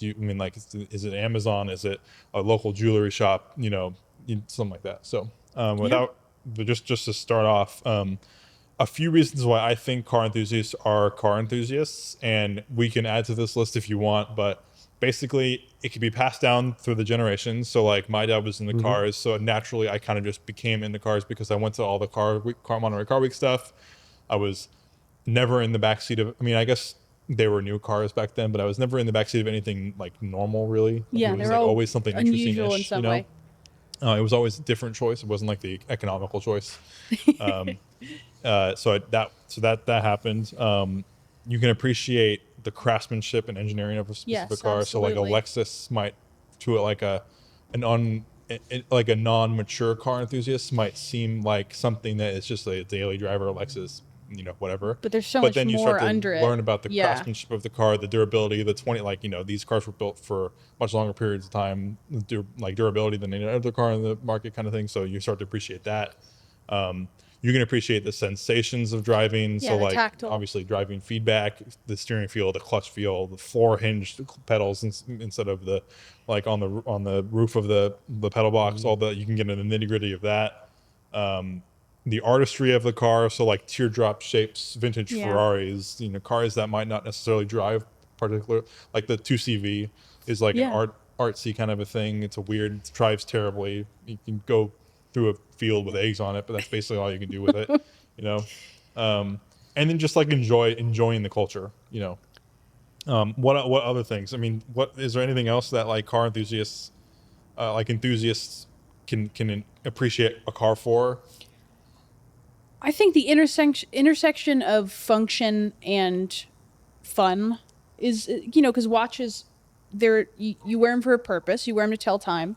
I mean like is it Amazon? Is it a local jewelry shop? You know, something like that. So but just to start off, a few reasons why I think car enthusiasts are car enthusiasts, and we can add to this list if you want, but basically it could be passed down through the generations. So like my dad was in the cars, so naturally I kind of just became into cars because I went to all the Monterey Car Week stuff. I was never in the backseat of, I mean, I guess they were new cars back then, but I was never in the backseat of anything like normal really. Like, Yeah, it was they're like all always something unusual interesting-ish, in some you know? way. It was always a different choice. It wasn't like the economical choice. So that happened. You can appreciate the craftsmanship and engineering of a specific Yes, car. So like a absolutely. Lexus might, to like like a non-mature car enthusiast might seem like something that is just a daily driver, Lexus, you know, whatever. But there's so but much then you more start to under it. learn about the Yeah. craftsmanship of the car, the durability, like, you know, these cars were built for much longer periods of time, like durability than any other car in the market kind of thing. So you start to appreciate that. You can appreciate the sensations of driving. Yeah, So the like tactile. obviously driving feedback, the steering feel, the clutch feel, the floor hinge pedals instead of the like on the roof of the pedal box. All that you can get into the nitty gritty of that. The artistry of the car, so like teardrop shapes, vintage Yeah. Ferraris, you know, cars that might not necessarily drive particular, like the 2CV is like Yeah. an artsy kind of a thing. It's a weird, it drives terribly. You can go through a field with eggs on it, but that's basically all you can do with it, you know. And then just like enjoying the culture, you know. What other things? I mean, what is there anything else that like car enthusiasts, can appreciate a car for? I think the intersection of function and fun is, you know, because watches, you wear them for a purpose. You wear them to tell time.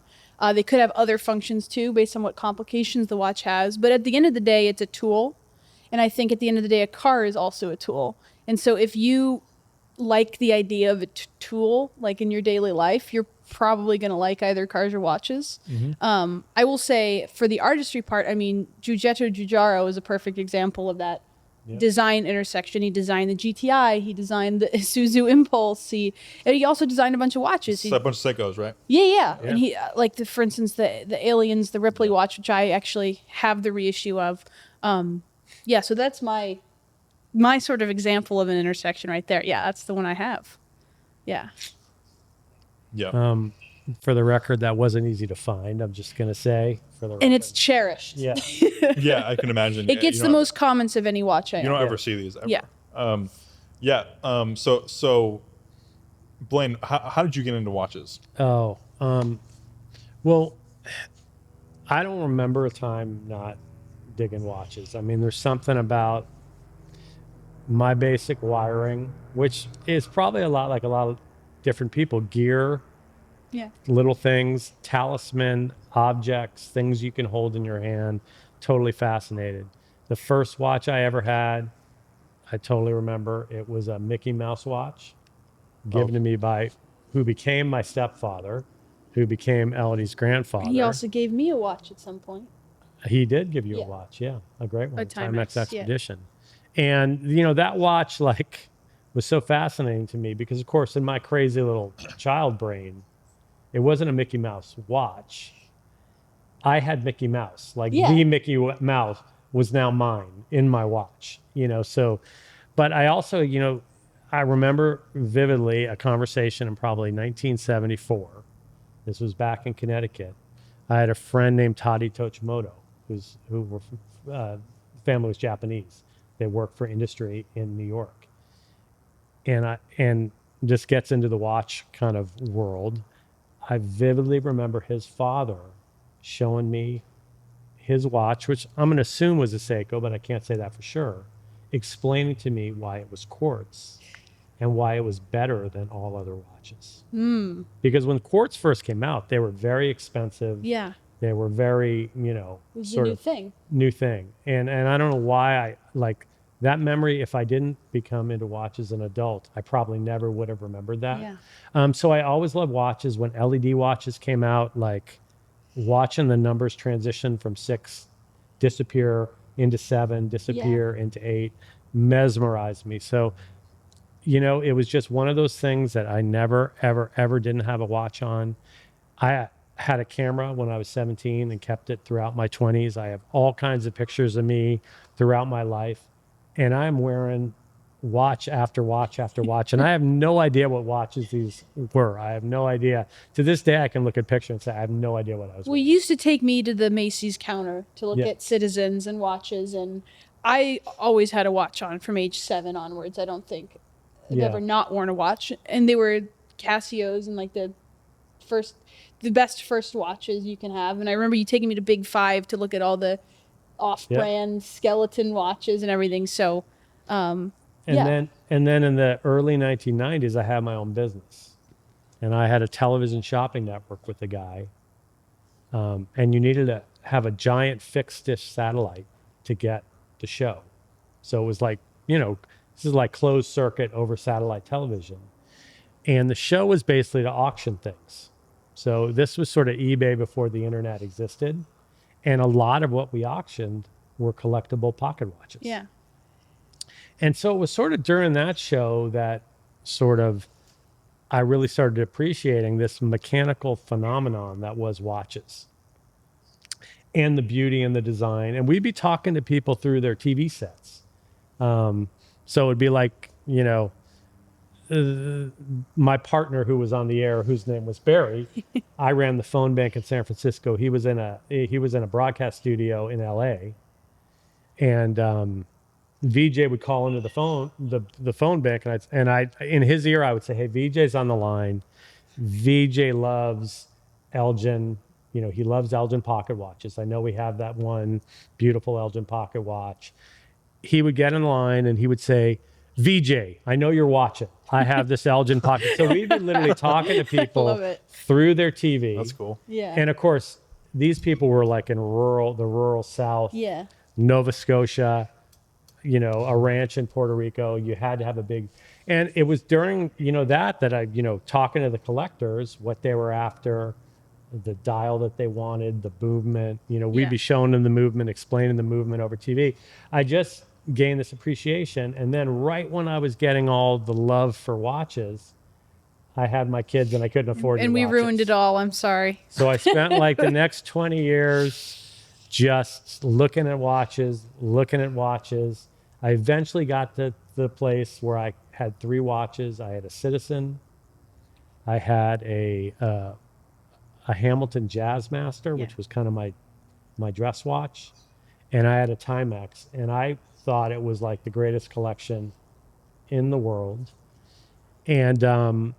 They could have other functions too, based on what complications the watch has. But at the end of the day, it's a tool. And I think at the end of the day, a car is also a tool. And so if you like the idea of a tool, like in your daily life, you're probably going to like either cars or watches. I will say for the artistry part, I mean, Giugietto Giugiaro is a perfect example of that design intersection. He designed the GTI, he designed the Isuzu Impulse, and he also designed a bunch of watches. It's a bunch of Seikos, right? Yeah. And he like for instance the Aliens, the Ripley watch, which I actually have the reissue of. So that's my sort of example of an intersection right there. Yeah, that's the one I have. Yeah. Yeah. For the record, that wasn't easy to find. I'm just going to say for the record. And it's cherished. Yeah. Yeah, I can imagine. It gets the most comments of any watch I You own. don't ever see these ever. Yeah. So Blaine, how did you get into watches? Oh, well, I don't remember a time not digging watches. I mean, there's something about my basic wiring, which is probably a lot like a lot of different people, gear, Yeah. little things, talisman, objects, things you can hold in your hand. Totally fascinated. The first watch I ever had, I totally remember. It was a Mickey Mouse watch given to me by who became my stepfather, who became Elodie's grandfather. He also gave me a watch at some point. He did give you a Yeah. watch, yeah, a great one, A Timex Timex, yeah. Expedition. And that watch was so fascinating to me because, of course, in my crazy little child brain, it wasn't a Mickey Mouse watch. I had Mickey Mouse, Yeah. the Mickey Mouse was now mine in my watch, So, but I also, I remember vividly a conversation in probably 1974. This was back in Connecticut. I had a friend named Tadi Tochimoto, family was Japanese. They worked for industry in New York, and just gets into the watch kind of world. I vividly remember his father showing me his watch, which I'm going to assume was a Seiko, but I can't say that for sure, explaining to me why it was quartz and why it was better than all other watches. Because when quartz first came out, they were very expensive. Yeah. They were very, It was a sort new of thing. new thing. And I don't know why I that memory. If I didn't become into watches as an adult, I probably never would have remembered that. Yeah. So I always loved watches. When LED watches came out, watching the numbers transition from 6 disappear into 7, disappear into 8, mesmerized me. So, it was just one of those things that I never, ever, ever didn't have a watch on. I had a camera when I was 17 and kept it throughout my 20s. I have all kinds of pictures of me throughout my life, and I'm wearing watch after watch after watch, and I have no idea what watches these were. I have no idea. To this day, I can look at pictures and say I have no idea what I was Well, wearing. you used to take me to the Macy's counter to look Yeah. at Citizens and watches, and I always had a watch on from age 7 onwards. I don't think I've Yeah. ever not worn a watch, and they were Casios and the best first watches you can have. And I remember you taking me to Big Five to look at all the off-brand skeleton watches and everything. So, And yeah. then in the early 1990s, I had my own business, and I had a television shopping network with a guy. And you needed to have a giant fixed dish satellite to get the show. So it was this is like closed circuit over satellite television. And the show was basically to auction things. So this was sort of eBay before the internet existed. And a lot of what we auctioned were collectible pocket watches. Yeah. And so it was sort of during that show that I really started appreciating this mechanical phenomenon that was watches and the beauty and the design. And we'd be talking to people through their TV sets. So it'd be my partner who was on the air, whose name was Barry. I ran the phone bank in San Francisco. He was in a broadcast studio in LA. And VJ would call into the phone bank, and I in his ear I would say, "Hey, VJ's on the line. VJ loves Elgin. He loves Elgin pocket watches. I know we have that one beautiful Elgin pocket watch." He would get in line and he would say, "VJ, I know you're watching. I have this Elgin pocket." So we'd be literally talking to people Love it. through their TV. That's cool. Yeah. And of course, these people were like in the rural South, Yeah. Nova Scotia, a ranch in Puerto Rico. You had to have a big, and it was during, that I, talking to the collectors, what they were after, the dial that they wanted, the movement, we'd Yeah. be showing them the movement, explaining the movement over TV. I just gained this appreciation. And then right when I was getting all the love for watches, I had my kids and I couldn't afford And new we watches. ruined it all. I'm sorry. So I spent the next 20 years just looking at watches. I eventually got to the place where I had 3 watches. I had a Citizen. I had a Hamilton Jazzmaster, which was kind of my dress watch. And I had a Timex. And I thought it was like the greatest collection in the world. And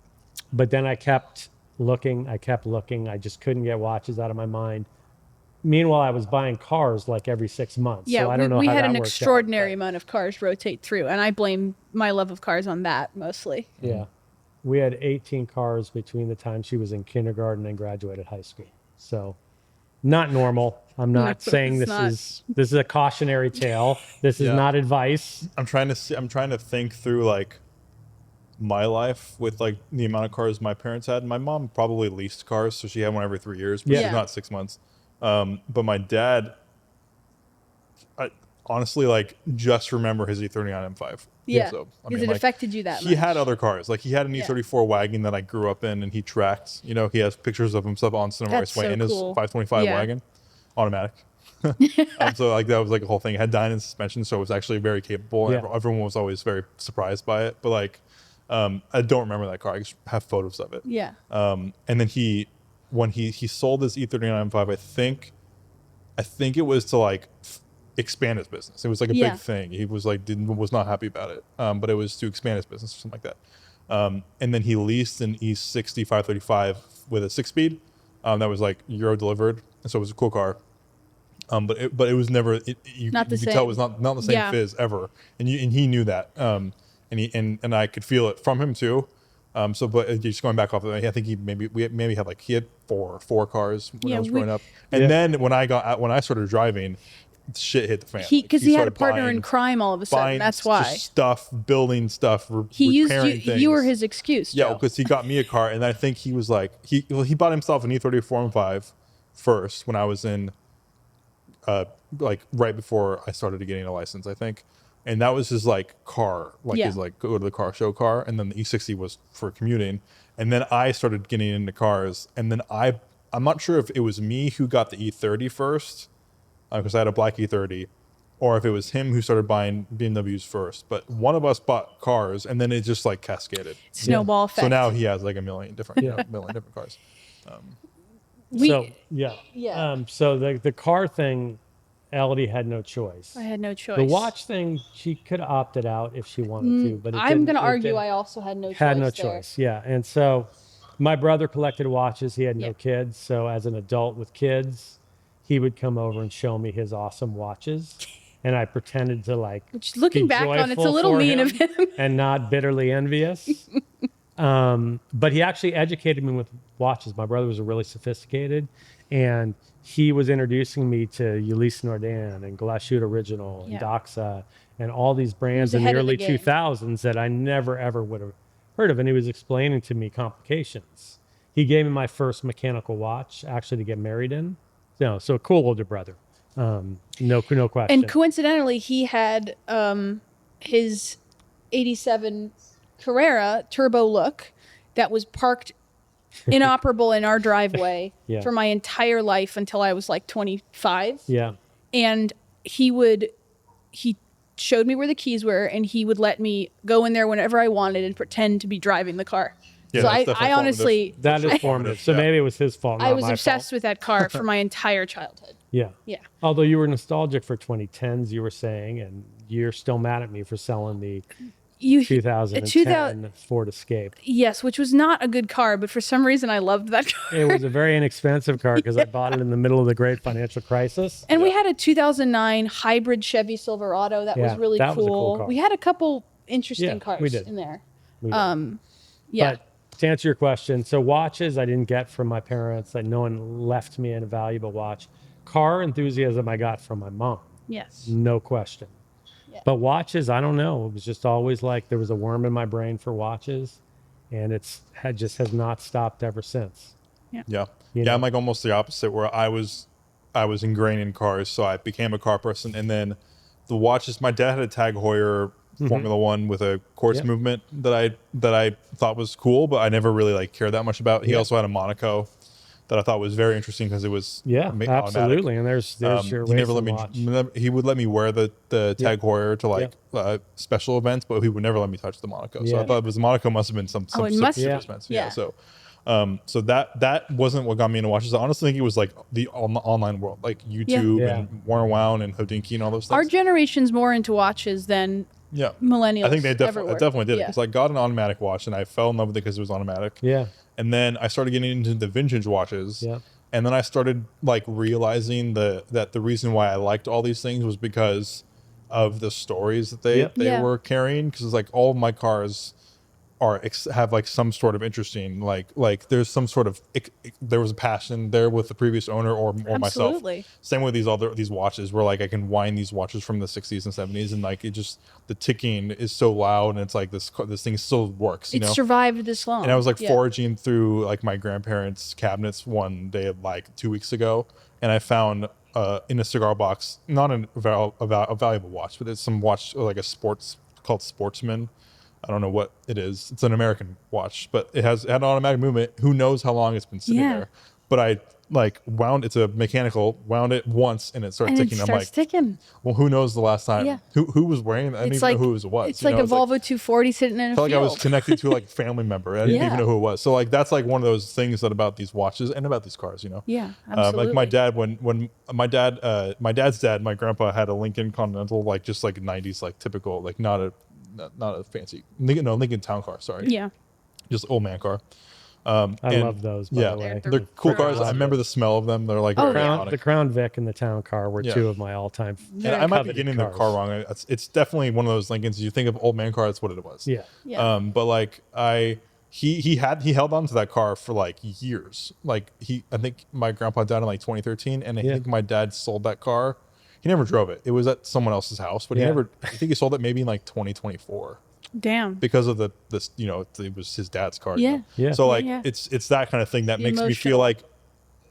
but then I kept looking. I just couldn't get watches out of my mind. Meanwhile, I was buying cars like every 6 months. Yeah, so I don't know we how had that an worked out, extraordinary but amount of cars rotate through, and I blame my love of cars on that mostly. yeah, we had 18 cars between the time she was in kindergarten and graduated high school. So not normal. I'm No, not saying it's not. this is a cautionary tale. This is Yeah. not advice. I'm trying to think through my life with like the amount of cars my parents had. My mom probably leased cars, so she had one every 3 years, but Yeah. she's not 6 months. But my dad, I honestly like just remember his E39 M5. Yeah. So Because it like, affected you that he much. had other cars. Like he had an Yeah. E34 wagon that I grew up in, and he tracked. You know, he has pictures of himself on Cinema That's Raceway so in his cool. 525 Yeah. wagon, automatic. So like that was like a whole thing. It had dyno suspension, so it was actually very capable. Yeah. Everyone was always very surprised by it. But like, I don't remember that car. I just have photos of it. Yeah. And then when he sold his E39 M5, I think it was to like expand his business. It was like a Yeah. big thing. He was like was not happy about it. But it was to expand his business or something like that. And then he leased an E60 535 with a 6-speed. That was like Euro delivered, and so it was a cool car. But it was never you Not the could tell it same. was not the same Yeah. fizz ever, and he knew that. And I could feel it from him too. But just going back off of that, I think he had four cars when I was growing up, and Yeah. then when I started driving, shit hit the fan. Because he had a started partner in buying- crime all of a sudden. buying That's just why. stuff, building stuff, He used repairing you. things. You were his excuse, Yeah, Joe. because he got me a car, and I think he was like he bought himself an E34 M5 first when I was in like right before I started getting a license, I think. And that was his like car, like Yeah. his like go to the car show car, and then the E60 was for commuting. And then I started getting into cars, and then I'm not sure if it was me who got the E30 first, because I had a black E30, or if it was him who started buying BMWs first. But one of us bought cars, and then it just like cascaded. Snowball effect. So now he has like a million different cars. We- So yeah. Yeah. So the car thing, Elodie had no choice. I had no choice. The watch thing, she could have opted out if she wanted to, but I'm going to it argue didn't- I also had no choice. had no there. choice. Yeah, and so my brother collected watches. He had no Yeah. kids, so as an adult with kids, he would come over and show me his awesome watches, and I pretended to like. Which, looking be back on, it's a joyful little for mean of him. and not bitterly envious. But he actually educated me with watches. My brother was really sophisticated, and he was introducing me to Ulysse Nardin and Glashut Original and Yeah. Doxa and all these brands in the ahead of the early game. 2000s that I never ever would have heard of. And he was explaining to me complications. He gave me my first mechanical watch actually to get married in. So a cool older brother. No question. And coincidentally, he had his 87 Carrera turbo look that was parked inoperable in our driveway Yeah. for my entire life until I was like 25. Yeah. And he showed me where the keys were, and he would let me go in there whenever I wanted and pretend to be driving the car. Yeah, So that's I definitely honestly, That is formative. So Yeah. maybe it was his fault. I not was my obsessed fault. with that car for my entire childhood. Yeah. Yeah. Although you were nostalgic for 2010s, you were saying, and you're still mad at me for selling the You 2010 Ford Escape. Yes, which was not a good car, but for some reason I loved that car. It was a very inexpensive car because I bought it in the middle of the great financial crisis. And we had a 2009 hybrid Chevy Silverado that was Yeah, really that was a cool cool. car. We had a couple interesting Yeah, cars we did. in there. We did. Yeah. But to answer your question, so watches I didn't get from my parents. Like no one left me in a valuable watch. Car enthusiasm I got from my mom, Yes. no question. Yeah. But watches, I don't know. It was just always like there was a worm in my brain for watches, and just has not stopped ever since. Yeah. You Yeah, know? I'm like almost the opposite where I was ingrained in cars, so I became a car person, and then the watches, my dad had a Tag Heuer Formula 1 with a quartz Yep. movement that I thought was cool, but I never really like cared that much about. He Yeah. also had a Monaco that I thought was very interesting because it was Yeah, automatic. absolutely. And there's your He never let racing me. watch. He would let me wear the Tag Heuer to like special events, but he would never let me touch the Monaco. So Yeah. I thought the Monaco must have been some it must super have. expensive. Yeah. Yeah. So that wasn't what got me into watches. I honestly think it was like the online world, like YouTube Yeah. and Warner Wound and Hodinkee and all those things. Our generation's more into watches than yeah. millennials. I think they ever were. definitely did it Yeah. because I got an automatic watch and I fell in love with it because it was automatic. Yeah. And then I started getting into the vintage watches. Yeah. And then I started like realizing that the reason why I liked all these things was because of the stories that they Yep. Yeah. were carrying. Because it's like all of my cars, have like some sort of interesting like there's some sort of there was a passion there with the previous owner or myself. Absolutely. Same with these watches where like I can wind these watches from the 60s and 70s, and like it just the ticking is so loud, and it's like this thing still works, you It know. survived this long. And I was like Yeah. foraging through like my grandparents' cabinets one day, like 2 weeks ago, and I found in a cigar box, not a valuable watch, but it's some watch like a sports called Sportsman. I don't know what it is. It's an American watch, but it had an automatic movement. Who knows how long it's been sitting Yeah. there? But I like wound. It's a mechanical. Wound it once, and it started And it ticking. I'm starts like, ticking. well, who knows the last time? Yeah. Who was wearing it? I didn't It's even like know who it was. it's You like know, a Volvo 240 sitting in a felt field. like I was connected to like a family member. I didn't Yeah. even know who it was. So like that's like one of those things that about these watches and about these cars, you know. Yeah, absolutely. Like my dad, when my dad's dad, my grandpa had a Lincoln Continental, like just like 90s, like typical, like not a fancy Lincoln Town Car. Sorry, Yeah. just old man car. I And, love those, by yeah, the way. they're cool Very cars. I awesome. remember the smell of them. They're like Oh, very yeah. iconic. The Crown Vic and the Town Car were Yeah. two of my all-time. And I might be coveted getting the cars. car wrong. It's definitely one of those Lincolns. You think of old man car, that's what it was. Yeah. Yeah. But like he held on to that car for like years. Like I think my grandpa died in like 2013, and I Yeah. think my dad sold that car. He never drove it. It was at someone else's house, but he Yeah. never. I think he sold it maybe in like 2024 Damn. because of this. You know, it was his dad's car. Yeah. You know? Yeah. So like Yeah. it's that kind of thing that The makes me feel emotional. like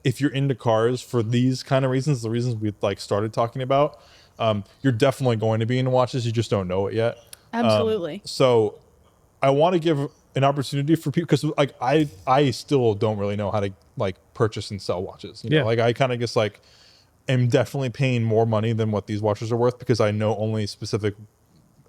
if you're into cars for these kind of reasons, the reasons we like started talking about, you're definitely going to be into watches. You just don't know it yet. Absolutely. So I want to give an opportunity for people because like I still don't really know how to like purchase and sell watches. You know, Yeah. like I kind of just like am definitely paying more money than what these watches are worth because I know only specific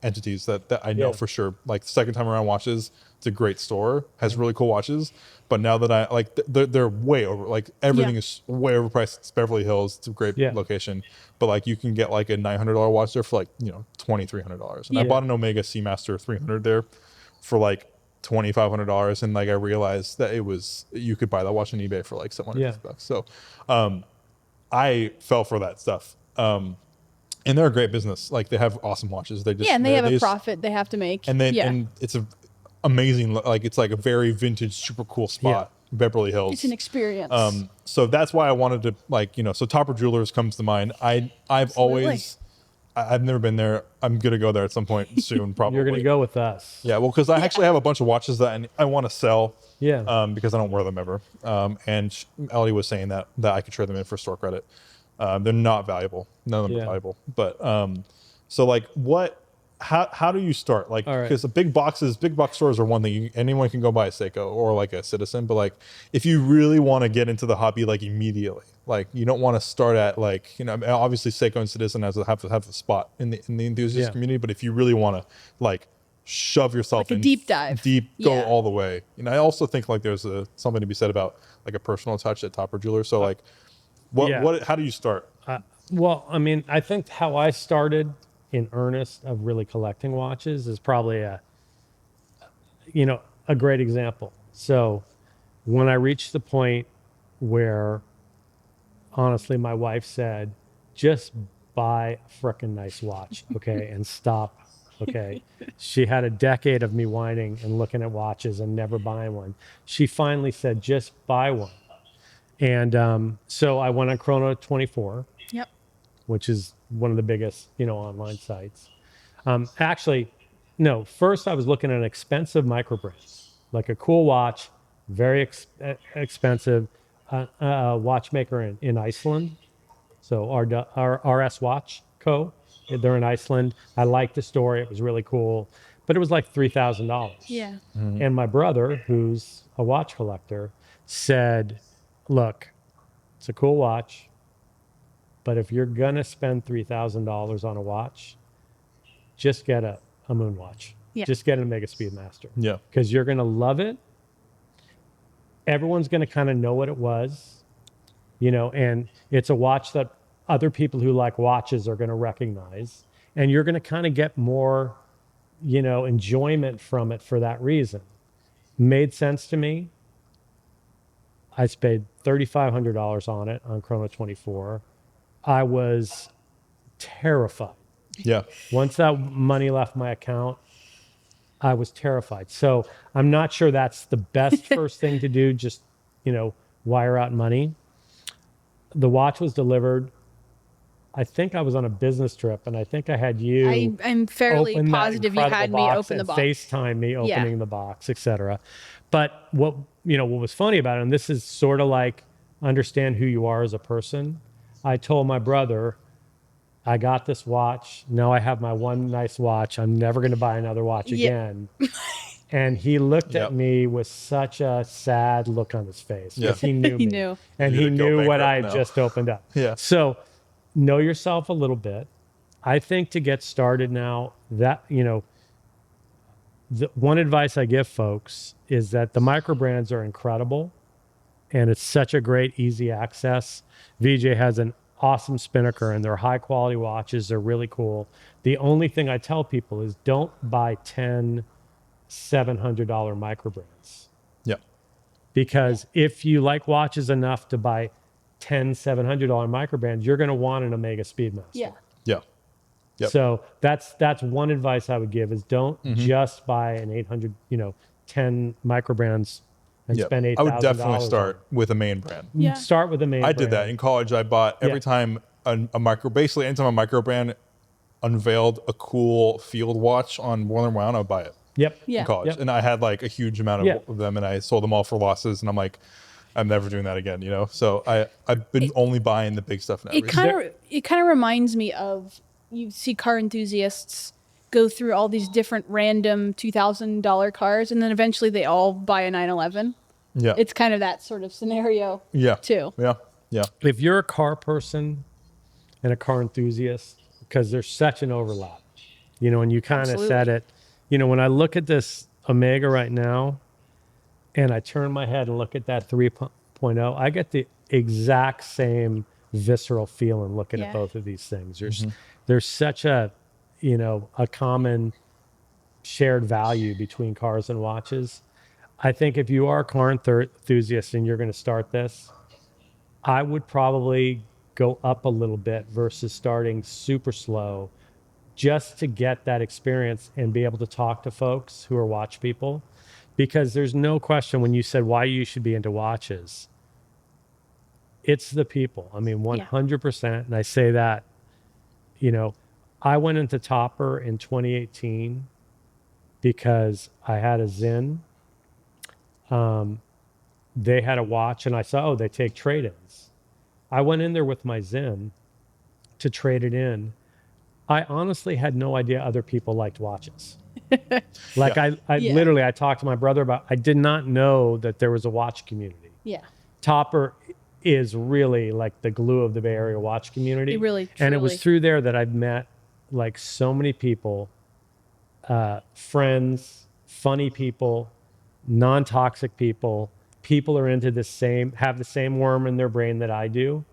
entities that I know Yeah. for sure. Like second time around watches, it's a great store, has really cool watches. But now that I like, they're way over. Like everything Yeah. is way overpriced. It's Beverly Hills. It's a great Yeah. location. But like you can get like a $900 watch there for like $2,300. And I Yeah. bought an Omega Seamaster 300 there for like $2,500. And like I realized that you could buy that watch on eBay for like $750. So I fell for that stuff. And they're a great business. Like they have awesome watches. They just Yeah, and they have a just- profit they have to make. and then yeah. and it's a amazing, like it's like a very vintage, super cool spot, Beverly Hills. It's an experience. So that's why I wanted to so Topper Jewelers comes to mind. I've Absolutely. always I've never been there. I'm gonna go there at some point soon, probably. You're going to go with us. Yeah, well, because I actually have a bunch of watches that I want to sell. Yeah. Because I don't wear them ever. And Ellie was saying that I could trade them in for store credit. They're not valuable. None of them Yeah. are valuable. But so like how do you start? Like, All right. because big box stores are one thing. Anyone can go buy a Seiko or like a Citizen, but like if you really want to get into the hobby like immediately, like you don't want to start at like obviously Seiko and Citizen have the spot in the enthusiast Yeah. community, but if you really want to like shove yourself Like a in deep dive. go Yeah. all the way. And I also think like there's something to be said about like a personal touch at Topper Jeweler. So like Yeah. how do you start? Well, I mean, I think how I started in earnest of really collecting watches is probably a great example. So when I reached the point where honestly my wife said, just buy a frickin' nice watch, okay, and stop. Okay. She had a decade of me whining and looking at watches and never buying one. She finally said, just buy one. And so I went on Chrono 24, Yep. which is one of the biggest, online sites. Actually, no, first I was looking at an expensive micro brands, like a cool watch, very expensive watchmaker in Iceland. So our RS Watch Co. They're in Iceland. I liked the story. It was really cool, but it was like $3,000. Yeah. And my brother, who's a watch collector, said, look, it's a cool watch, but if you're going to spend $3,000 on a watch, just get a moon watch. Yeah. Just get an Omega Speedmaster. Yeah. Because you're going to love it. Everyone's going to kind of know what it was, and it's a watch that other people who like watches are going to recognize. And you're going to kind of get more, enjoyment from it for that reason. Made sense to me. I spent $3,500 on it on Chrono 24. I was terrified. Yeah. Once that money left my account, I was terrified. So I'm not sure that's the best first thing to do. Just, wire out money. The watch was delivered. I think I was on a business trip, and I think I had you I'm fairly open that positive you incredible had me box open the and box. FaceTime me opening the box, etc. But what was funny about it, and this is sort of like understand who you are as a person. I told my brother, I got this watch. Now I have my one nice watch. I'm never going to buy another watch Yeah. again. And he looked Yep. at me with such a sad look on his face because Yeah. he knew He me. knew. And You're he gonna go knew what bankrupt I now. just opened up. Yeah. So know yourself a little bit. I think to get started now, that, the one advice I give folks is that the micro brands are incredible and it's such a great, easy access. VJ has an awesome spinnaker and they're high quality watches. They're really cool. The only thing I tell people is don't buy 10 $700 micro brands, Yeah. because if you like watches enough to buy 10 $700 micro brands, you're going to want an Omega Speedmaster. Yeah. Yeah. Yep. So that's one advice I would give is don't just buy an 800, 10 micro brands and Yep. spend $8,000. I would definitely start with a main brand. Yeah. Start with the main I brand. did that in college. I bought every Yeah. time basically anytime a micro brand unveiled a cool field watch on Warner Brown, I would buy it Yep. Yeah. in college. Yep. And I had like a huge amount Yeah. of them and I sold them all for losses. And I'm like, I'm never doing that again, So I've been only buying the big stuff now. It kind of reminds me of, you see car enthusiasts go through all these different random $2,000 cars, and then eventually they all buy a 911. Yeah. It's kind of that sort of scenario Yeah. too. Yeah. Yeah. If you're a car person and a car enthusiast, because there's such an overlap, and you kind of Absolutely. said it, when I look at this Omega right now and I turn my head and look at that 3.0, I get the exact same visceral feeling looking at Yeah. both of these things. There's such a common shared value between cars and watches. I think if you are a car enthusiast and you're going to start this, I would probably go up a little bit versus starting super slow, just to get that experience and be able to talk to folks who are watch people. Because there's no question, when you said why you should be into watches, it's the people. I mean, 100%. And I say that, I went into Topper in 2018 because I had a Zin. They had a watch and I saw, they take trade-ins. I went in there with my Zin to trade it in. I honestly had no idea other people liked watches. Like Yeah. I Yeah. literally, I talked to my brother about, I did not know that there was a watch community. Yeah. Topper is really like the glue of the Bay Area watch community. It really, And it was truly- through there that I've met like so many people, friends, funny people, non-toxic people are into have the same worm in their brain that I do.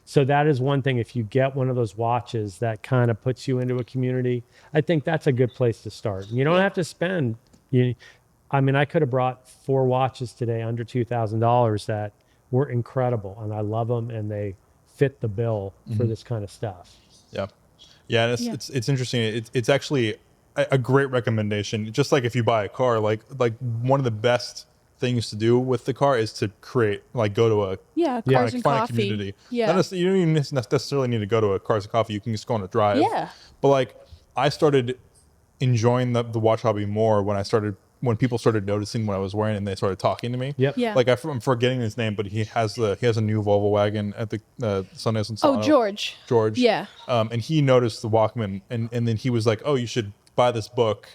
So that is one thing. If you get one of those watches that kind of puts you into a community, I think that's a good place to start. You don't have to spend, I could have brought 4 watches today under $2,000 that were incredible and I love them and they fit the bill for this kind of stuff. Yeah. Yeah. And it's interesting. It's actually a great recommendation. Just like if you buy a car, like one of the best things to do with the car is to go to a cars and find a coffee. community. Yeah. You don't even necessarily need to go to a Cars and Coffee. You can just go on a drive. Yeah. But I started enjoying the watch hobby more when people started noticing what I was wearing and they started talking to me. Yep. Yeah. I'm forgetting his name, but he has a new Volvo wagon at the Sundance and Oh, George. George. Yeah. And he noticed the Walkman and then he was like, oh, you should buy this book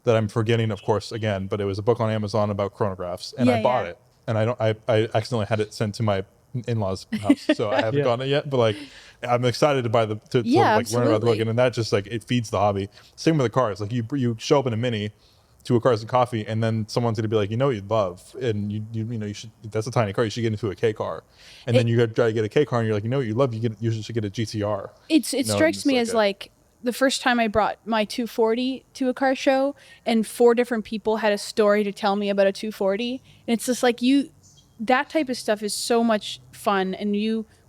that I'm forgetting, of course, again, but it was a book on Amazon about chronographs, and I bought it, and I accidentally had it sent to my in-laws' house, so I haven't gotten it yet. But I'm excited to buy to learn about the book, absolutely. and that just it feeds the hobby. Same with the cars, you show up in a Mini to a Cars and Coffee, and then someone's gonna be like, what you'd love, and you should. That's a tiny car. You should get into a K car, and then you try to get a K car, and you're like, what you love, you should get a GTR. It strikes me as the first time I brought my 240 to a car show and 4 different people had a story to tell me about a 240. And it's just that type of stuff is so much fun. And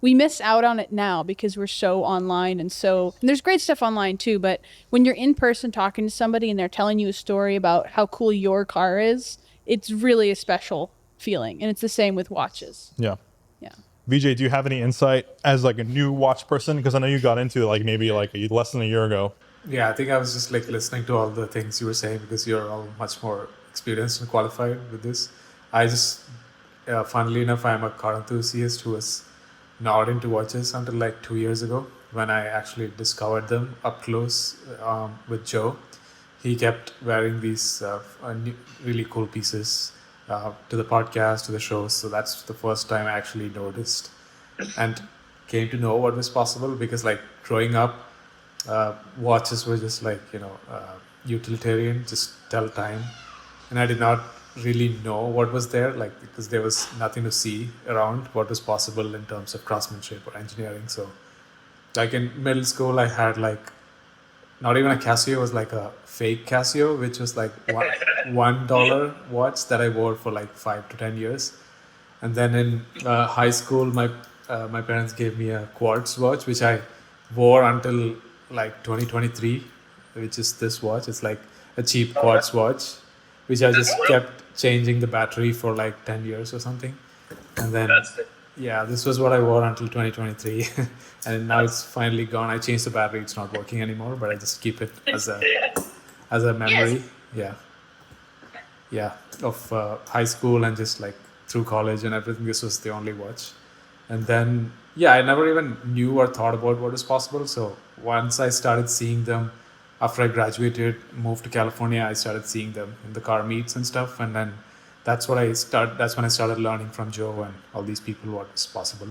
we miss out on it now because we're so online and there's great stuff online too, but when you're in person talking to somebody and they're telling you a story about how cool your car is, it's really a special feeling. And it's the same with watches. Yeah. Yeah. VJ, do you have any insight as like a new watch person? Because I know you got into it like maybe like less than a year ago. Yeah, I think I was just like listening to all the things you were saying because you're all much more experienced and qualified with this. I just, funnily enough, I'm a car enthusiast who was not into watches until like 2 years ago when I actually discovered them up close with Joe. He kept wearing these really cool pieces to the podcast, to the shows. So that's the first time I actually noticed and came to know what was possible because like growing up, watches were just like, utilitarian, just tell time. And I did not really know what was there, like, because there was nothing to see around what was possible in terms of craftsmanship or engineering. So, like in middle school, I had like not even a Casio, it was like a fake Casio, which was like $1 watch that I wore for like 5 to 10 years. And then in high school, my parents gave me a quartz watch, which I wore until like 2023, which is this watch. It's like a cheap quartz watch, which I just kept changing the battery for like 10 years or something. And then, yeah, this was what I wore until 2023. And now it's finally gone. I changed the battery. It's not working anymore, but I just keep it as a memory. Yeah. Yeah. Of high school and just like through college and everything. This was the only watch. And then, yeah, I never even knew or thought about what was possible. So once I started seeing them after I graduated, moved to California, I started seeing them in the car meets and stuff. And then that's when I started learning from Joe and all these people what was possible.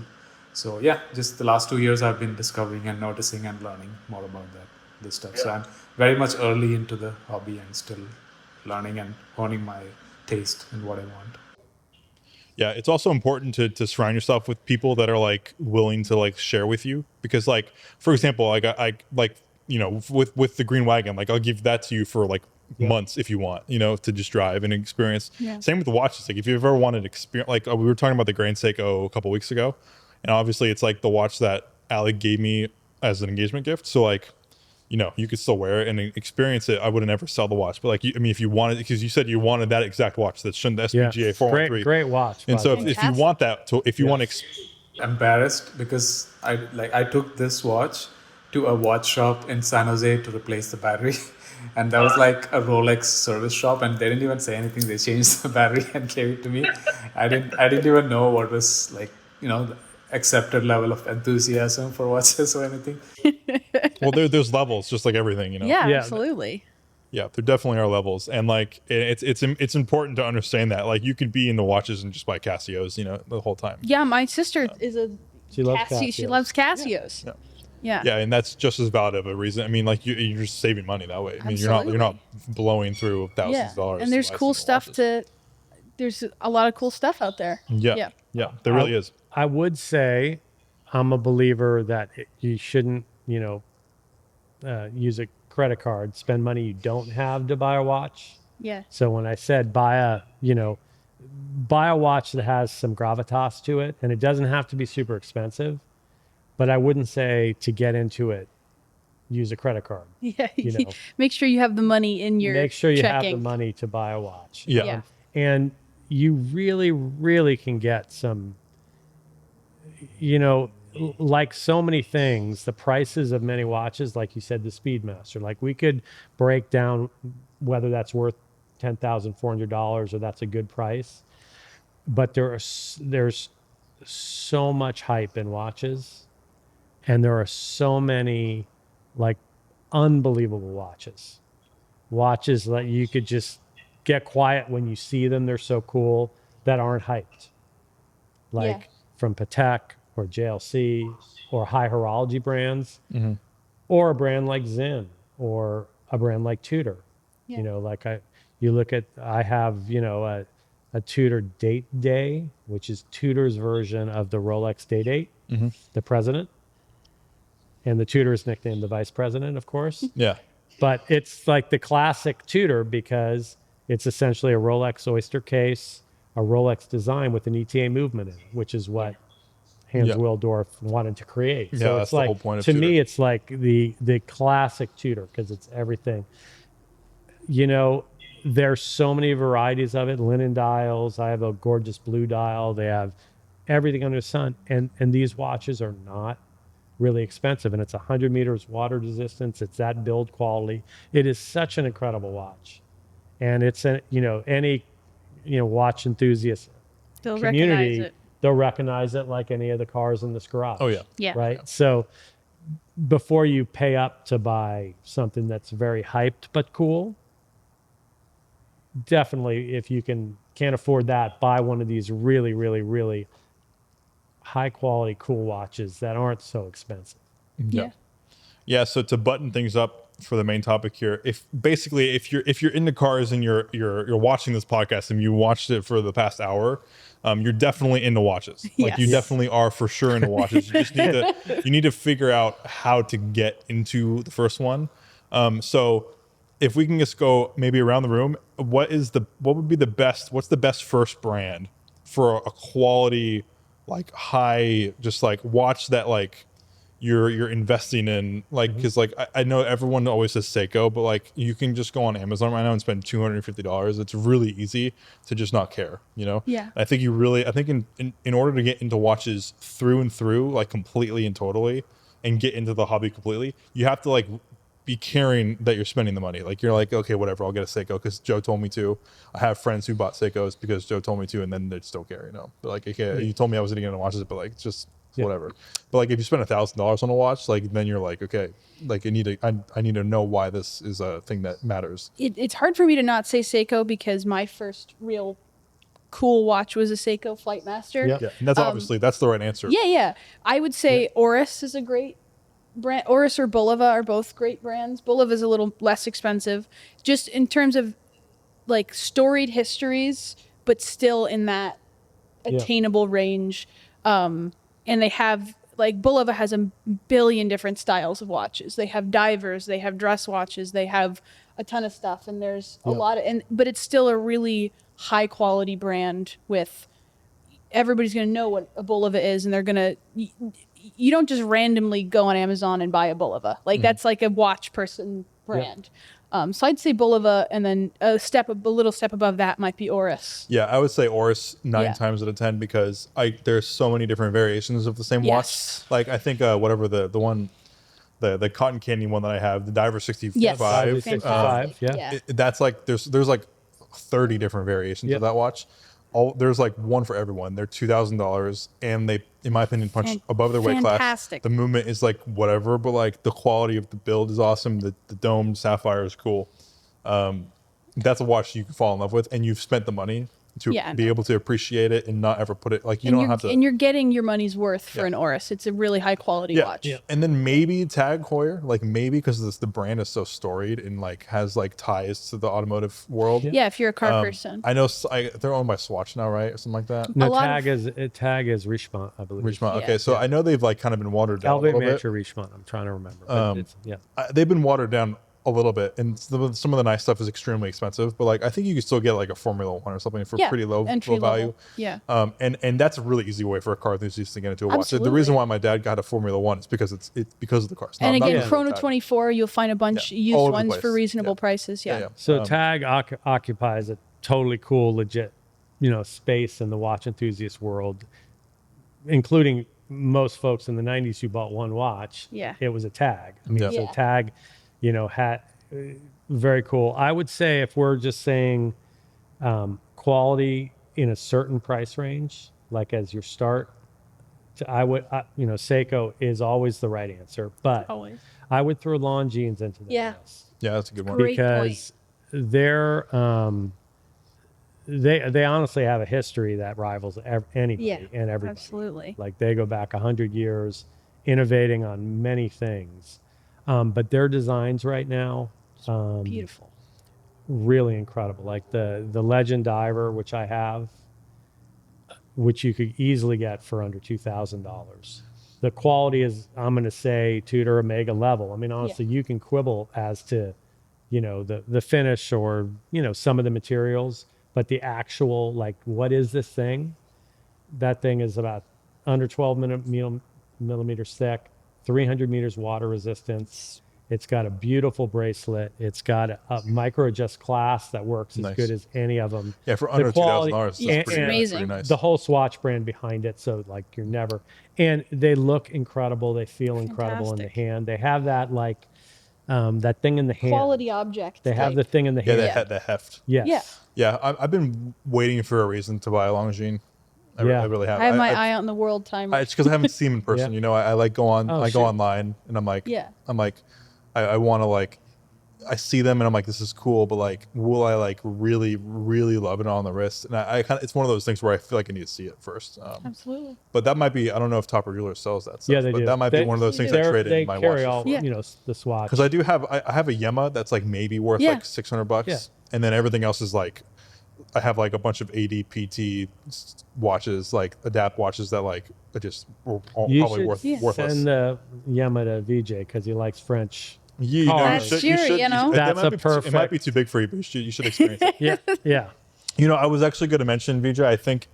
So yeah, just the last 2 years I've been discovering and noticing and learning more about this stuff. So I'm very much early into the hobby and still learning and honing my taste in what I want. Yeah, it's also important to surround yourself with people that are like willing to like share with you because like for example, like I like with the green wagon, like I'll give that to you for like months if you want, to just drive and experience. Yeah. Same with the watches. Like if you've ever wanted to experience, like we were talking about the Grand Seiko a couple weeks ago, and obviously it's like the watch that Ali gave me as an engagement gift. So like, you could still wear it and experience it. I wouldn't ever sell the watch, but like, if you wanted, because you said you wanted that exact watch, that's the SPGA 413. Great watch. And so the way. if you want that, if you want to, Embarrassed because I took this watch to a watch shop in San Jose to replace the battery, and that was like a Rolex service shop, and they didn't even say anything. They changed the battery and gave it to me. I didn't even know what was like the accepted level of enthusiasm for watches or anything. well, there's levels, just like everything, Yeah, Yeah. absolutely. Yeah, there definitely are levels, and like it's important to understand that like you could be into watches and just buy Casios, the whole time. Yeah, my sister is a She loves Casio. She Casios. loves Casios. Yeah. Yeah. Yeah, and that's just as valid of a reason. I mean, like you're just saving money that way. I mean, you're not blowing through thousands of dollars. And there's to buy cool single stuff watches. there's a lot of cool stuff out there. Yeah, there really is. I would say I'm a believer that you shouldn't, use a credit card, spend money you don't have to buy a watch. Yeah. So when I said buy a watch that has some gravitas to it, and it doesn't have to be super expensive, but I wouldn't say to get into it, use a credit card. Yeah. You know. Make sure you have the money in your Make sure you have checking. the money to buy a watch. Yeah. Yeah. And you really, really can get some, like so many things, the prices of many watches, like you said, the Speedmaster, like we could break down whether that's worth $10,400 or that's a good price. But there's so much hype in watches, and there are so many like unbelievable watches that you could just get quiet when you see them. They're so cool that aren't hyped, like from Patek or JLC or high horology brands, or a brand like Zen or a brand like Tudor. Yeah. I have a Tudor Date Day, which is Tudor's version of the Rolex Day-Date, the president. And the Tudor is nicknamed the vice president, of course. Yeah. But it's like the classic Tudor because it's essentially a Rolex Oyster case, a Rolex design with an ETA movement in it, which is what Hans Yeah. Willdorf wanted to create. Yeah, So that's it's the like, whole point of to Tudor. me, it's like the classic Tudor because it's everything. You know, there's so many varieties of it. Linen dials. I have a gorgeous blue dial. They have everything under the sun, and these watches are not really expensive, and it's 100 meters water resistance. It's that build quality. It is such an incredible watch, and it's a any watch enthusiast They'll recognize community, it. they'll recognize it like any of the cars in this garage. Oh, yeah. Yeah. Right. So before you pay up to buy something that's very hyped but cool, definitely if you can't afford that, buy one of these really, really, really high quality cool watches that aren't so expensive. Yeah. Yeah, so to button things up for the main topic here, if you're into cars and you're watching this podcast and you watched it for the past hour, you're definitely into watches. Like you Yes. definitely are for sure into watches. You just need to figure out how to get into the first one. So if we can just go maybe around the room, what's the best first brand for a quality, like high, just like watch that like you're investing in, like, because like I know everyone always says Seiko, but like you can just go on Amazon right now and spend $250. It's really easy to just not care, you know. Yeah. I think in order to get into watches through and through, like completely and totally, and get into the hobby completely, you have to like be caring that you're spending the money. Like you're like, okay, whatever, I'll get a Seiko because Joe told me to. I have friends who bought Seikos because Joe told me to, and then they just don't care, you know. But like, okay, you told me I wasn't going to watch it, but like, it's just whatever. But like, if you spend $1,000 on a watch, like then you're like, okay, like I need to know why this is a thing that matters. It's hard for me to not say Seiko because my first real cool watch was a Seiko Flightmaster. Yep. Yeah, and that's obviously that's the right answer. Yeah. I would say Oris is a great brand. Oris or Bulova are both great brands. Bulova is a little less expensive, just in terms of like storied histories, but still in that attainable range. And they have like Bulova has a billion different styles of watches. They have divers, they have dress watches, they have a ton of stuff, and there's a lot of but it's still a really high quality brand with everybody's going to know what a Bulova is, and they're going to you don't just randomly go on Amazon and buy a Bulova. Like that's like a watch person brand. So I'd say Bulova, and then a little step above that might be Oris. Yeah, I would say Oris 9 Yeah. times out of 10 because there's so many different variations of the same Yes. watch. Like I think whatever the one, the cotton candy one that I have, the Diver 65. Yes, Diver 65, fantastic. yeah. That's like there's like 30 different variations of that watch. There's like one for everyone. They're $2,000, and they, in my opinion, punch above their weight class. Fantastic. The movement is like whatever, but like the quality of the build is awesome. The domed sapphire is cool. That's a watch you can fall in love with, and you've spent the money to be able to appreciate it and not ever put it like you don't have to. And you're getting your money's worth for an Oris. It's a really high quality watch. Yeah. And then maybe Tag Heuer, like maybe because the brand is so storied and like has like ties to the automotive world. Yeah, if you're a car person. I know they're owned by Swatch now, right, or something like that. No, A lot Tag is Richemont, I believe. Richemont. Yeah. Okay, so I know they've like kind of been watered down a Elevate little bit. Mantra Richemont. I'm trying to remember. But They've been watered down a little bit, and some of the nice stuff is extremely expensive. But like, I think you can still get like a Formula One or something for pretty low entry value. level. Yeah. And that's a really easy way for a car enthusiast to get into a watch. The Absolutely. reason why my dad got a Formula One is because it's because of the cars. And not again, because of the Chrono Tag. 24, you'll find a bunch all used over the ones place. for reasonable Yeah. prices. Yeah. So Tag occupies a totally cool, legit, space in the watch enthusiast world, including most folks in the 90s who bought one watch. Yeah. It was a Tag. I mean, Yeah. so Yeah. Tag, had very cool. I would say if we're just saying quality in a certain price range, like as your start, Seiko is always the right answer, but Always. I would throw Longines into that Yeah. mix. Yeah, that's a good one. Great Because they're they honestly have a history that rivals anybody Yeah. and everybody. Absolutely. Like they go back 100 years, innovating on many things. But their designs right now, Beautiful. really incredible. Like the Legend Diver, which I have, which you could easily get for under $2,000. The quality is, I'm going to say, Tudor Omega level. I mean, honestly, you can quibble as to, the finish or, some of the materials, but the actual, like, what is this thing? That thing is about under 12 millimeters thick, 300 meters water resistance. It's got a beautiful bracelet. It's got a micro adjust class that works as Nice. good as any of them. Yeah, for The under quality- $2,000, Yeah, that's it's pretty, amazing. pretty nice. The whole Swatch brand behind it, so like you're never, and they look incredible. They feel incredible in the Fantastic. hand. They have that like that thing in the hand. Quality object. They have the type. thing in the yeah, hand. the heft. Yes. Yeah. Yeah, I've been waiting for a reason to buy a Longines. Yeah. I really have. I have my eye on the world timer. It's because I haven't seen him in person. Yeah. You know, I like go on, Oh, I go sure. online, and I'm like, Yeah. I want to like, I see them, and I'm like, this is cool, but like, will I like really, really love it on the wrist? And I kind of, it's one of those things where I feel like I need to see it first. Absolutely. But that might be, I don't know if Topper Jewelers sells that stuff. Yeah, they but do. that might be one of those things I They're- traded they in my carry watch all, Yeah. the Swatch. because I do have, I have a Yema that's like maybe worth Yeah. like $600, Yeah. and then everything else is like, I have like a bunch of AD/PT watches, like adapt watches that like are just probably You should worthless. send the Yema to VJ because he likes French. You know, Cars. That's true, you know. That's it might a it might be perfect- too big for you, but you should experience it. Yeah, yeah. You know, I was actually going to mention VJ. I think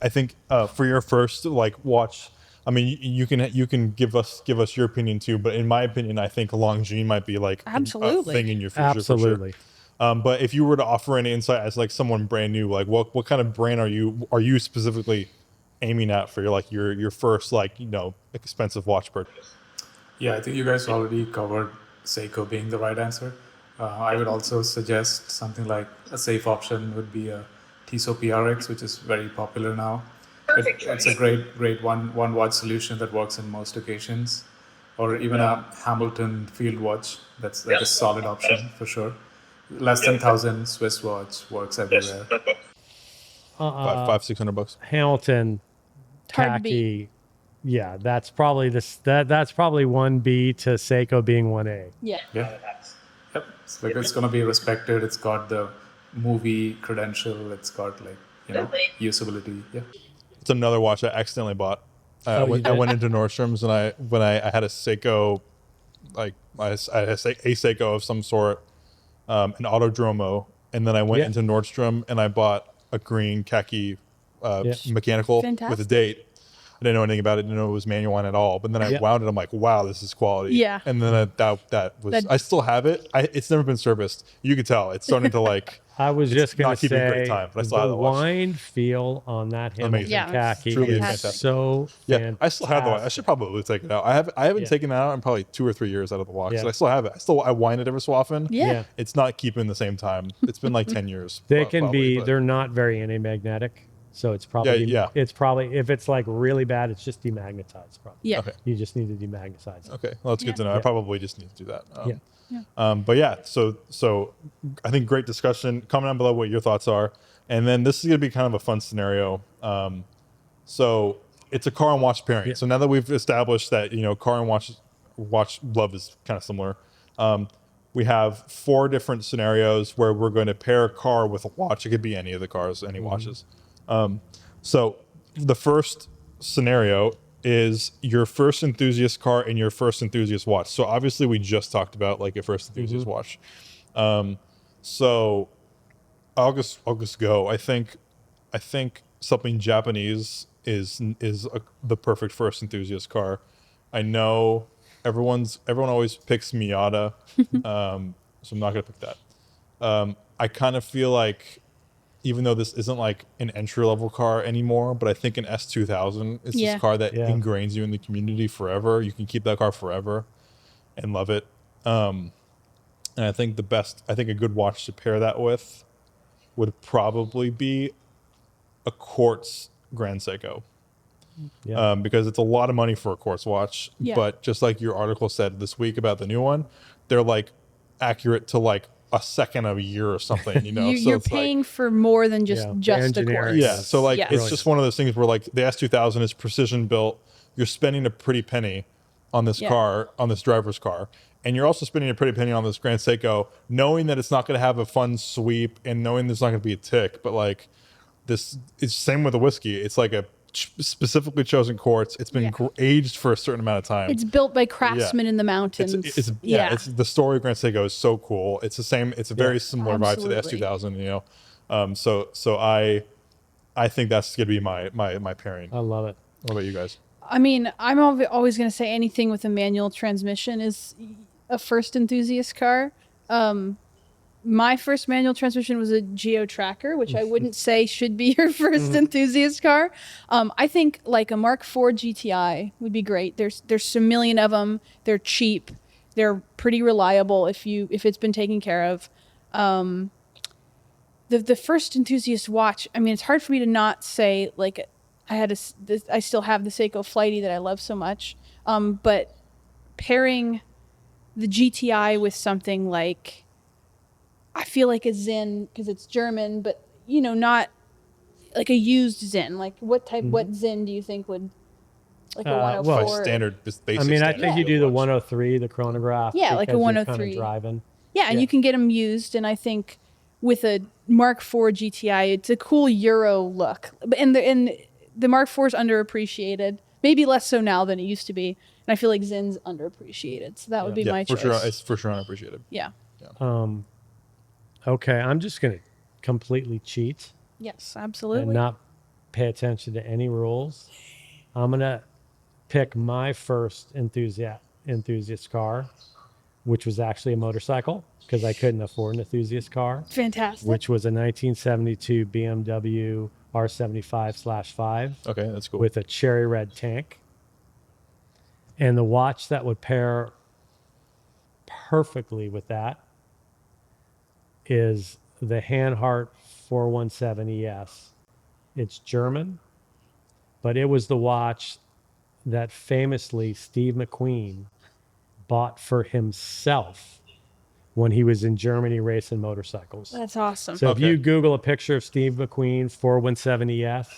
for your first like watch, I mean, you can give us your opinion too, but in my opinion, I think Longines might be like a Absolutely. thing in your future. Absolutely. For sure. But if you were to offer any insight as like someone brand new, like what kind of brand are you specifically aiming at for your first like expensive watch purchase? Yeah, I think you guys already covered Seiko being the right answer. I would also suggest something like a safe option would be a Tissot PRX, which is very popular now. It's a great one watch solution that works in most occasions, or even a Hamilton field watch. That's a solid option for sure. Less than 1,000 Swiss watch works everywhere. $500-$600. Hamilton, Hard to khaki. Yeah, that's probably that's probably 1B to Seiko being 1A. Yeah. Yeah. Yep. It's gonna be respected. It's got the movie credential. It's got usability. Yeah. It's another watch I accidentally bought. I went into Nordstrom's and I had a Seiko, like I had a Seiko of some sort, an Autodromo, and then I went Yeah. into Nordstrom and I bought a green khaki mechanical with a Fantastic. date. I didn't know anything about it. Didn't know it was manual on at all. But then I Yeah. wound it. I'm like, wow, this is quality. Yeah. And then that was. I still have it. It's never been serviced. You could tell it's starting to like. I was just going not to keeping a great say time, but I still have the the watch. wine feel on that Hamilton Amazing. Yeah, it's khaki truly is fantastic. so Yeah, I still have the watch. I should probably take it out. I haven't Yeah. taken it out in probably 2 or 3 years out of the watch. Yeah. So I still have it. I wind it every so often. Yeah. Yeah. It's not keeping the same time. It's been like 10 years. They can probably, be. but- They're not very anti-magnetic, so it's probably. Yeah. It's probably if it's like really bad, it's just demagnetized. Probably. Yeah. Okay. You just need to demagnetize it. Okay, well, that's good to know. I Yeah. probably just need to do that. Yeah. But yeah, so I think great discussion. Comment down below what your thoughts are, and then this is going to be kind of a fun scenario. So it's a car and watch pairing. Yeah. So now that we've established that car and watch love is kind of similar, we have 4 different scenarios where we're going to pair a car with a watch. It could be any of the cars, any watches. So the first scenario is your first enthusiast car and your first enthusiast watch. So obviously we just talked about like your first enthusiast watch. So I'll just go. I think something Japanese is the perfect first enthusiast car. I know everyone always picks Miata, so I'm not gonna pick that. I kind of feel like, even though this isn't like an entry level car anymore, but I think an S2000 is Yeah. this car that Yeah. ingrains you in the community forever. You can keep that car forever and love it. And I think a good watch to pair that with would probably be a quartz Grand Seiko. Yeah. Because it's a lot of money for a quartz watch. Yeah. But just like your article said this week about the new one, they're like accurate to like a second of a year or something, You're it's like- paying for more than just Yeah, just a engineering. quartz. yeah, so like Yeah. it's just one of those things where like the S2000 is precision built. You're spending a pretty penny on this Yeah. car, on this driver's car, and you're also spending a pretty penny on this Grand Seiko, knowing that it's not going to have a fun sweep and knowing there's not going to be a tick. But like this, it's same with the whiskey. It's like a specifically chosen quartz. It's been Yeah. aged for a certain amount of time. It's built by craftsmen in the mountains. It's the story of Grand Seiko is so cool. It's the same. It's a very similar vibe to the Absolutely. S2000. So I think that's gonna be my pairing. I love it. What about you guys? I mean, I'm always going to say anything with a manual transmission is a first enthusiast car. My first manual transmission was a Geo Tracker, which I wouldn't say should be your first enthusiast car. I think like a Mark IV GTI would be great. There's a million of them. They're cheap. They're pretty reliable if it's been taken care of. The first enthusiast watch. I mean, it's hard for me to not say like I still have the Seiko Flighty that I love so much. But pairing the GTI with something like, I feel like a Zin, because it's German, but not like a used Zin. Like what Zin do you think would, like a well, 104? Probably standard, just basic. I mean, I standard think you do the watch. 103, the chronograph. Yeah, like a because you're 103. kind of driving. Yeah, and you can get them used, and I think with a Mark IV GTI, it's a cool Euro look. And the Mark IV is underappreciated, maybe less so now than it used to be. And I feel like Zin's underappreciated, so that would be my for choice. sure. It's for sure unappreciated. Yeah. Okay, I'm just going to completely cheat Yes, and absolutely. not pay attention to any rules. I'm going to pick my first enthusiast car, which was actually a motorcycle because I couldn't afford an enthusiast car, Fantastic. which was a 1972 BMW R75/5 Okay, that's cool. with a cherry red tank. And the watch that would pair perfectly with that is the Hanhart 417 ES. It's German, but it was the watch that famously Steve McQueen bought for himself when he was in Germany racing motorcycles. That's awesome. So if Okay. you Google a picture of Steve McQueen 417 ES,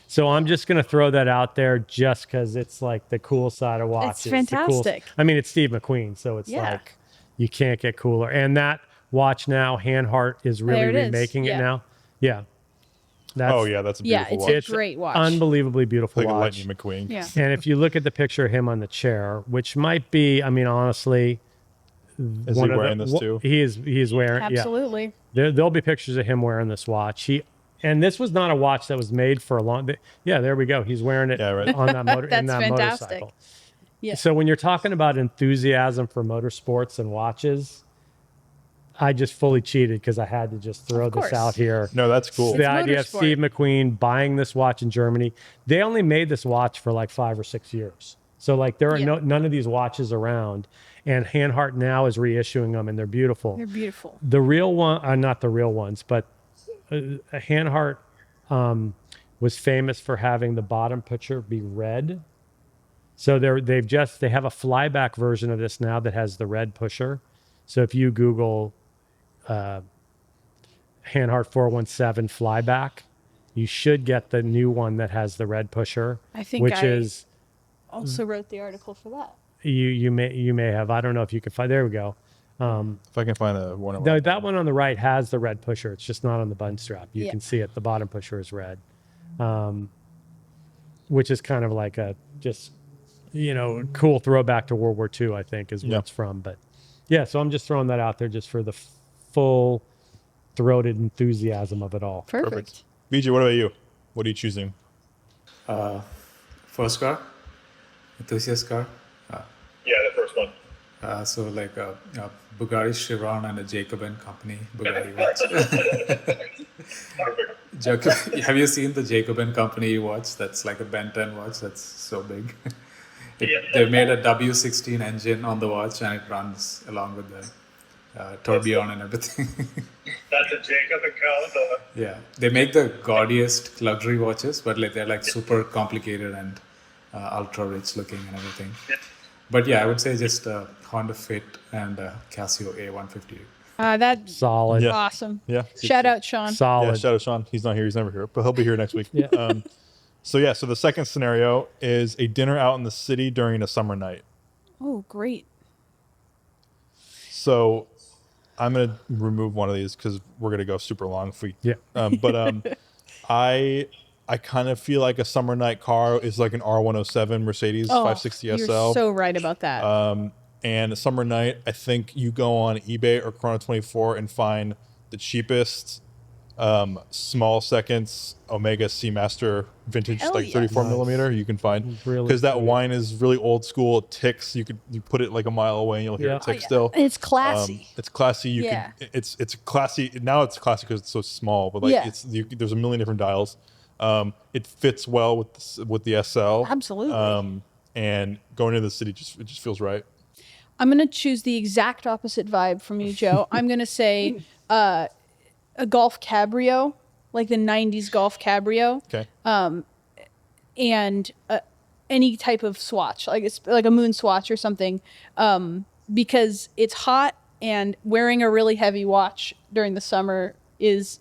so I'm just going to throw that out there just because it's like the cool side of watches. fantastic. I mean, it's Steve McQueen, so it's Yeah. like you can't get cooler. And that watch now, Hanhart is really There it is. remaking Yeah. it now. Yeah. That's Oh yeah, that's a Yeah, beautiful it's watch. a great watch. unbelievably beautiful Like a watch. Lightning McQueen. Yeah. And if you look at the picture of him on the chair, which might be, I mean, honestly, Is he wearing this too? He is wearing. Absolutely. Yeah. There'll be pictures of him wearing this watch. And this was not a watch that was made for a long. Yeah, there we go. He's wearing it Yeah, right. on that motor. in That's that fantastic. motorcycle. Yeah. So when you're talking about enthusiasm for motorsports and watches, I just fully cheated because I had to just throw Of this course. out here. No, that's cool. The idea of motorsport. Steve McQueen buying this watch in Germany, they only made this watch for like 5 or 6 years. So like there are Yeah. none of these watches around, and Hanhart now is reissuing them, and they're beautiful. They're beautiful. The real one, not the real ones, but Hanhart was famous for having the bottom picture be red. So they have a flyback version of this now that has the red pusher. So if you Google Hanhart 417 flyback, you should get the new one that has the red pusher, I think which I is also wrote the article for that. you may have. I don't know if you can find. There we go. If I can find the one. No, that one on the right has the red pusher. It's just not on the button strap. You Yeah. can see it. The bottom pusher is red, which is kind of like a just cool throwback to World War II. I think is where Yeah. it's from. But yeah, so I'm just throwing that out there just for the full throated enthusiasm of it all. Perfect. VJ, what about you? What are you choosing? First car, enthusiast car. Yeah, the first one. So like a Bugatti Chiron and a Jacob and Company Bugatti watch. Have you seen the Jacob and Company watch? That's like a Ben 10 watch. That's so big. They made a W16 engine on the watch, and it runs along with the tourbillon and everything. That's a Jacob account. Yeah, they make the gaudiest luxury watches, but like they're like super complicated and ultra rich looking and everything. But yeah, I would say just Honda Fit and Casio A150. That's Solid. Yeah. awesome. Yeah. Shout out, Sean. Solid. Yeah, shout out Sean. He's not here. He's never here, but he'll be here next week. Yeah. So the second scenario is a dinner out in the city during a summer night. Oh, great. So I'm gonna remove one of these because we're gonna go super long if we. Yeah. I kind of feel like a summer night car is like an R107 Mercedes Oh, 560 you're SL. so right about that. And a summer night, I think you go on eBay or Chrono24 and find the cheapest small seconds Omega Seamaster vintage, Hell like yeah. 34 Nice. millimeter. You can find Really because that sweet. wine is really old school. It ticks. You put it like a mile away and you'll hear Yeah. it tick Oh, yeah. still. It's classy. It's classy. You Yeah. can. It's classy now. It's classy because it's so small. But like Yeah. there's a million different dials. It fits well with the SL. Absolutely. And going into the city it just feels right. I'm going to choose the exact opposite vibe from you, Joe. I'm going to say a Golf Cabrio, like the 90s Golf Cabrio, Okay. and any type of swatch, like it's like a moon swatch or something, because it's hot and wearing a really heavy watch during the summer is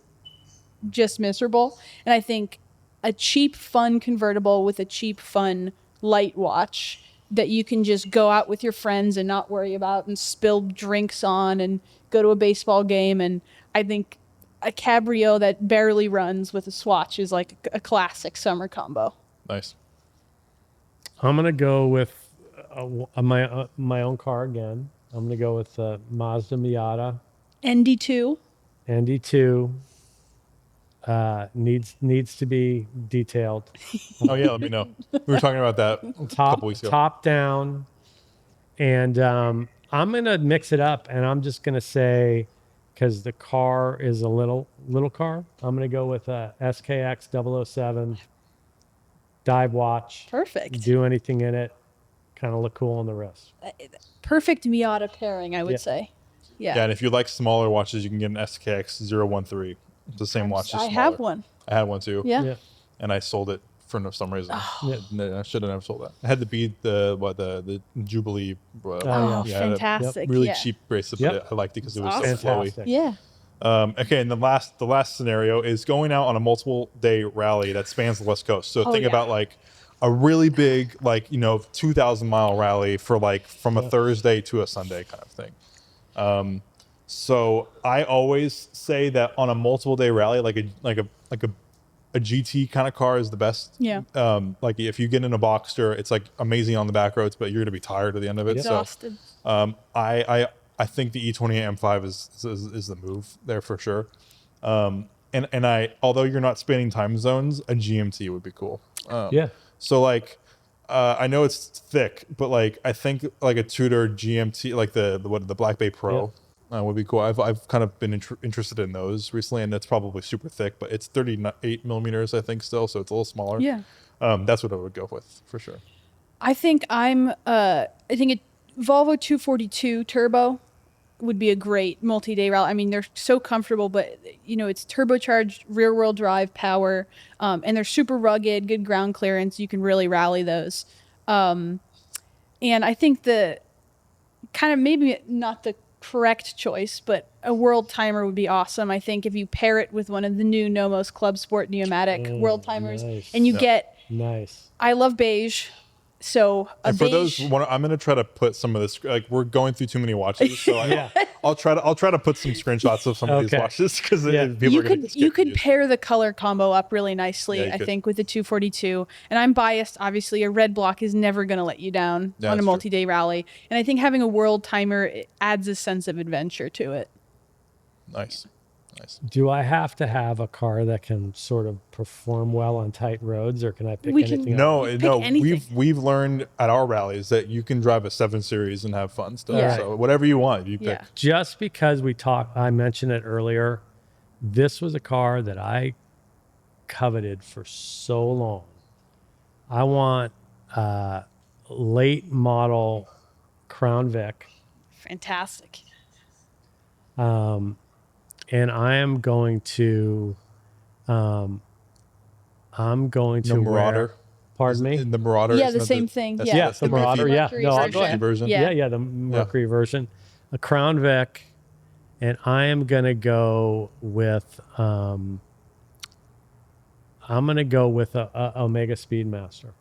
just miserable. And I think a cheap, fun convertible with a cheap, fun light watch that you can just go out with your friends and not worry about and spill drinks on and go to a baseball game. And I think a cabrio that barely runs with a swatch is like a classic summer combo. Nice. I'm gonna go with my own car again. I'm gonna go with Mazda Miata ND2. ND2. Needs to be detailed. Oh yeah, let me know. We were talking about that a couple weeks ago. Top down, and I'm gonna mix it up, and I'm just gonna say, because the car is a little car, I'm gonna go with a SKX 007 dive watch. Perfect. Do anything in it, kind of look cool on the wrist. Perfect Miata pairing, I would Yeah. say. Yeah. Yeah, and if you like smaller watches, you can get an SKX 013. It's the same watch. Just I have smaller. one. I had one too. Yeah. Yeah. And I sold it for some reason. Yeah. No, I should have never sold that. I had to be the Jubilee. Oh, yeah. Yeah, fantastic. really yeah. cheap bracelet, Yep. but I liked it because it was Awesome. so flowy. Fantastic. Yeah. Okay, and the last scenario is going out on a multiple day rally that spans the West Coast. So think yeah. about like a really big 2,000 mile rally for like from a Thursday to a Sunday kind of thing. So I always say that on a multiple day rally, like a GT kind of car is the best. Yeah. Like if you get in a Boxster, it's like amazing on the back roads, but you're gonna be tired at the end of it. Exhausted. So I think the E28 M5 is the move there for sure. And although you're not spanning time zones, a GMT would be cool. Yeah. So like, I know it's thick, but like I think like a Tudor GMT, like the Black Bay Pro, would be cool. I've kind of been interested in those recently, and that's probably super thick, but it's 38 millimeters I think still, so it's a little smaller. Yeah. That's what I would go with for sure. I think I think a Volvo 242 Turbo would be a great multi-day rally. I mean, they're so comfortable, but it's turbocharged rear-wheel drive power, and they're super rugged, good ground clearance. You can really rally those. And I think the kind of maybe not the correct choice, but a world timer would be awesome. I think if you pair it with one of the new Nomos Club Sport Neomatic world timers, nice. and you get, Nice. I love beige. So And for beige, those, I'm gonna try to put some of this. Like we're going through too many watches, so Yeah. I'll try to put some screenshots of some of these Okay. watches because Yeah. people you are gonna could get you could confused. pair the color combo up really nicely. Yeah, you I could. think with the 242, and I'm biased. Obviously, a red block is never going to let you down Yeah, on a that's true. multi-day rally, and I think having a world timer it adds a sense of adventure to it. Nice. Do I have to have a car that can sort of perform well on tight roads, or can I pick We can- anything else? No, Pick no. anything. We've learned at our rallies that you can drive a 7 Series and have fun still. Yeah. So whatever you want, you pick. Yeah. Just because I mentioned it earlier, this was a car that I coveted for so long. I want a late model Crown Vic, Fantastic. and I am going to The Marauder. Pardon me. The Marauder. Yeah, isn't the that same thing. that's- Yeah, that's the Marauder. Yeah, Mercury no, I'll version. go ahead. version. Yeah. Yeah, the Mercury version, a Crown Vic, and I am gonna go with a Omega Speedmaster.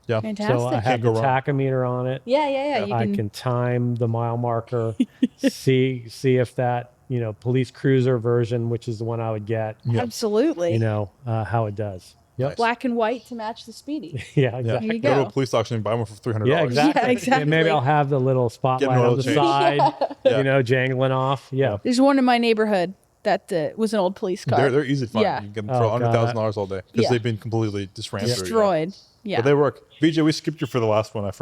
Yeah. Fantastic. So I have Can't the go wrong. tachometer on it. Yeah. You I can time the mile marker, see if that police cruiser version, which is the one I would get, absolutely. how it does. Yep. Nice. Black and white to match the Speedy. Yeah, Yeah. exactly. There you Go to go. a police auction and buy one for $300. Yeah, exactly. Yeah, exactly. And maybe I'll have the little spotlight oil on the change. side, Yeah. jangling off. Yeah. There's one in my neighborhood that was an old police car. They're easy to find. Yeah. You can get them for Oh, $100,000 all day because Yeah. they've been completely just ran through. Destroyed. Yeah. But they work. VJ, we skipped you for the last one. I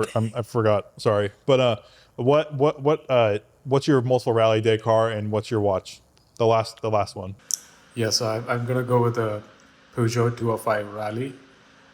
forgot. Sorry. But what's your multiple rally day car and what's your watch? The last one. Yeah, so I'm gonna go with a Peugeot 205 Rally,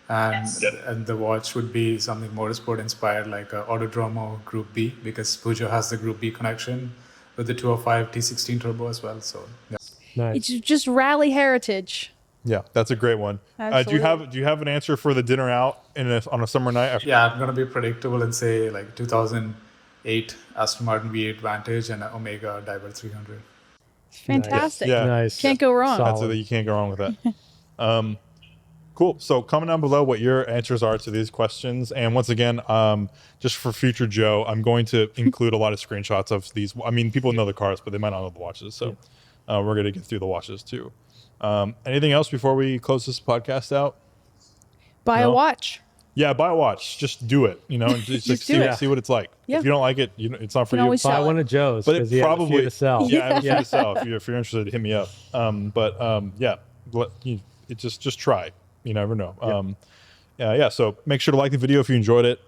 and the watch would be something motorsport inspired, like a Autodromo Group B, because Peugeot has the Group B connection with the 205 T16 turbo as well. So yeah. Nice. It's just rally heritage. Yeah, that's a great one. Do Absolutely. you have an answer for the dinner out on a summer night? Yeah, I'm gonna be predictable and say like 2008 Aston Martin V8 Vantage and an Omega Diver 300. Fantastic. Yeah. Nice. Can't go wrong. Solid. That's you can't go wrong with that. Cool. So comment down below what your answers are to these questions. And once again, just for future Joe, I'm going to include a lot of screenshots of these. I mean, people know the cars, but they might not know the watches. So we're going to get through the watches too. Anything else before we close this podcast out? Buy No? a watch. Yeah, buy a watch. Just do it. You know, and just, like, do it. see what it's like. Yeah. If you don't like it, it's not for can you. always Buy sell one it. of Joe's But it because he has a probably few to sell. Yeah, I have a few to sell. If you're interested, hit me up. Just try. You never know. Yeah. So make sure to like the video if you enjoyed it.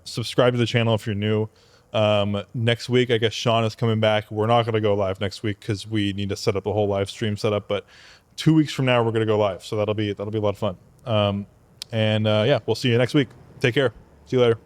Subscribe to the channel if you're new. Next week, I guess Sean is coming back. We're not going to go live next week because we need to set up a whole live stream setup. But 2 weeks from now, we're going to go live. So that'll be a lot of fun. We'll see you next week. Take care. See you later.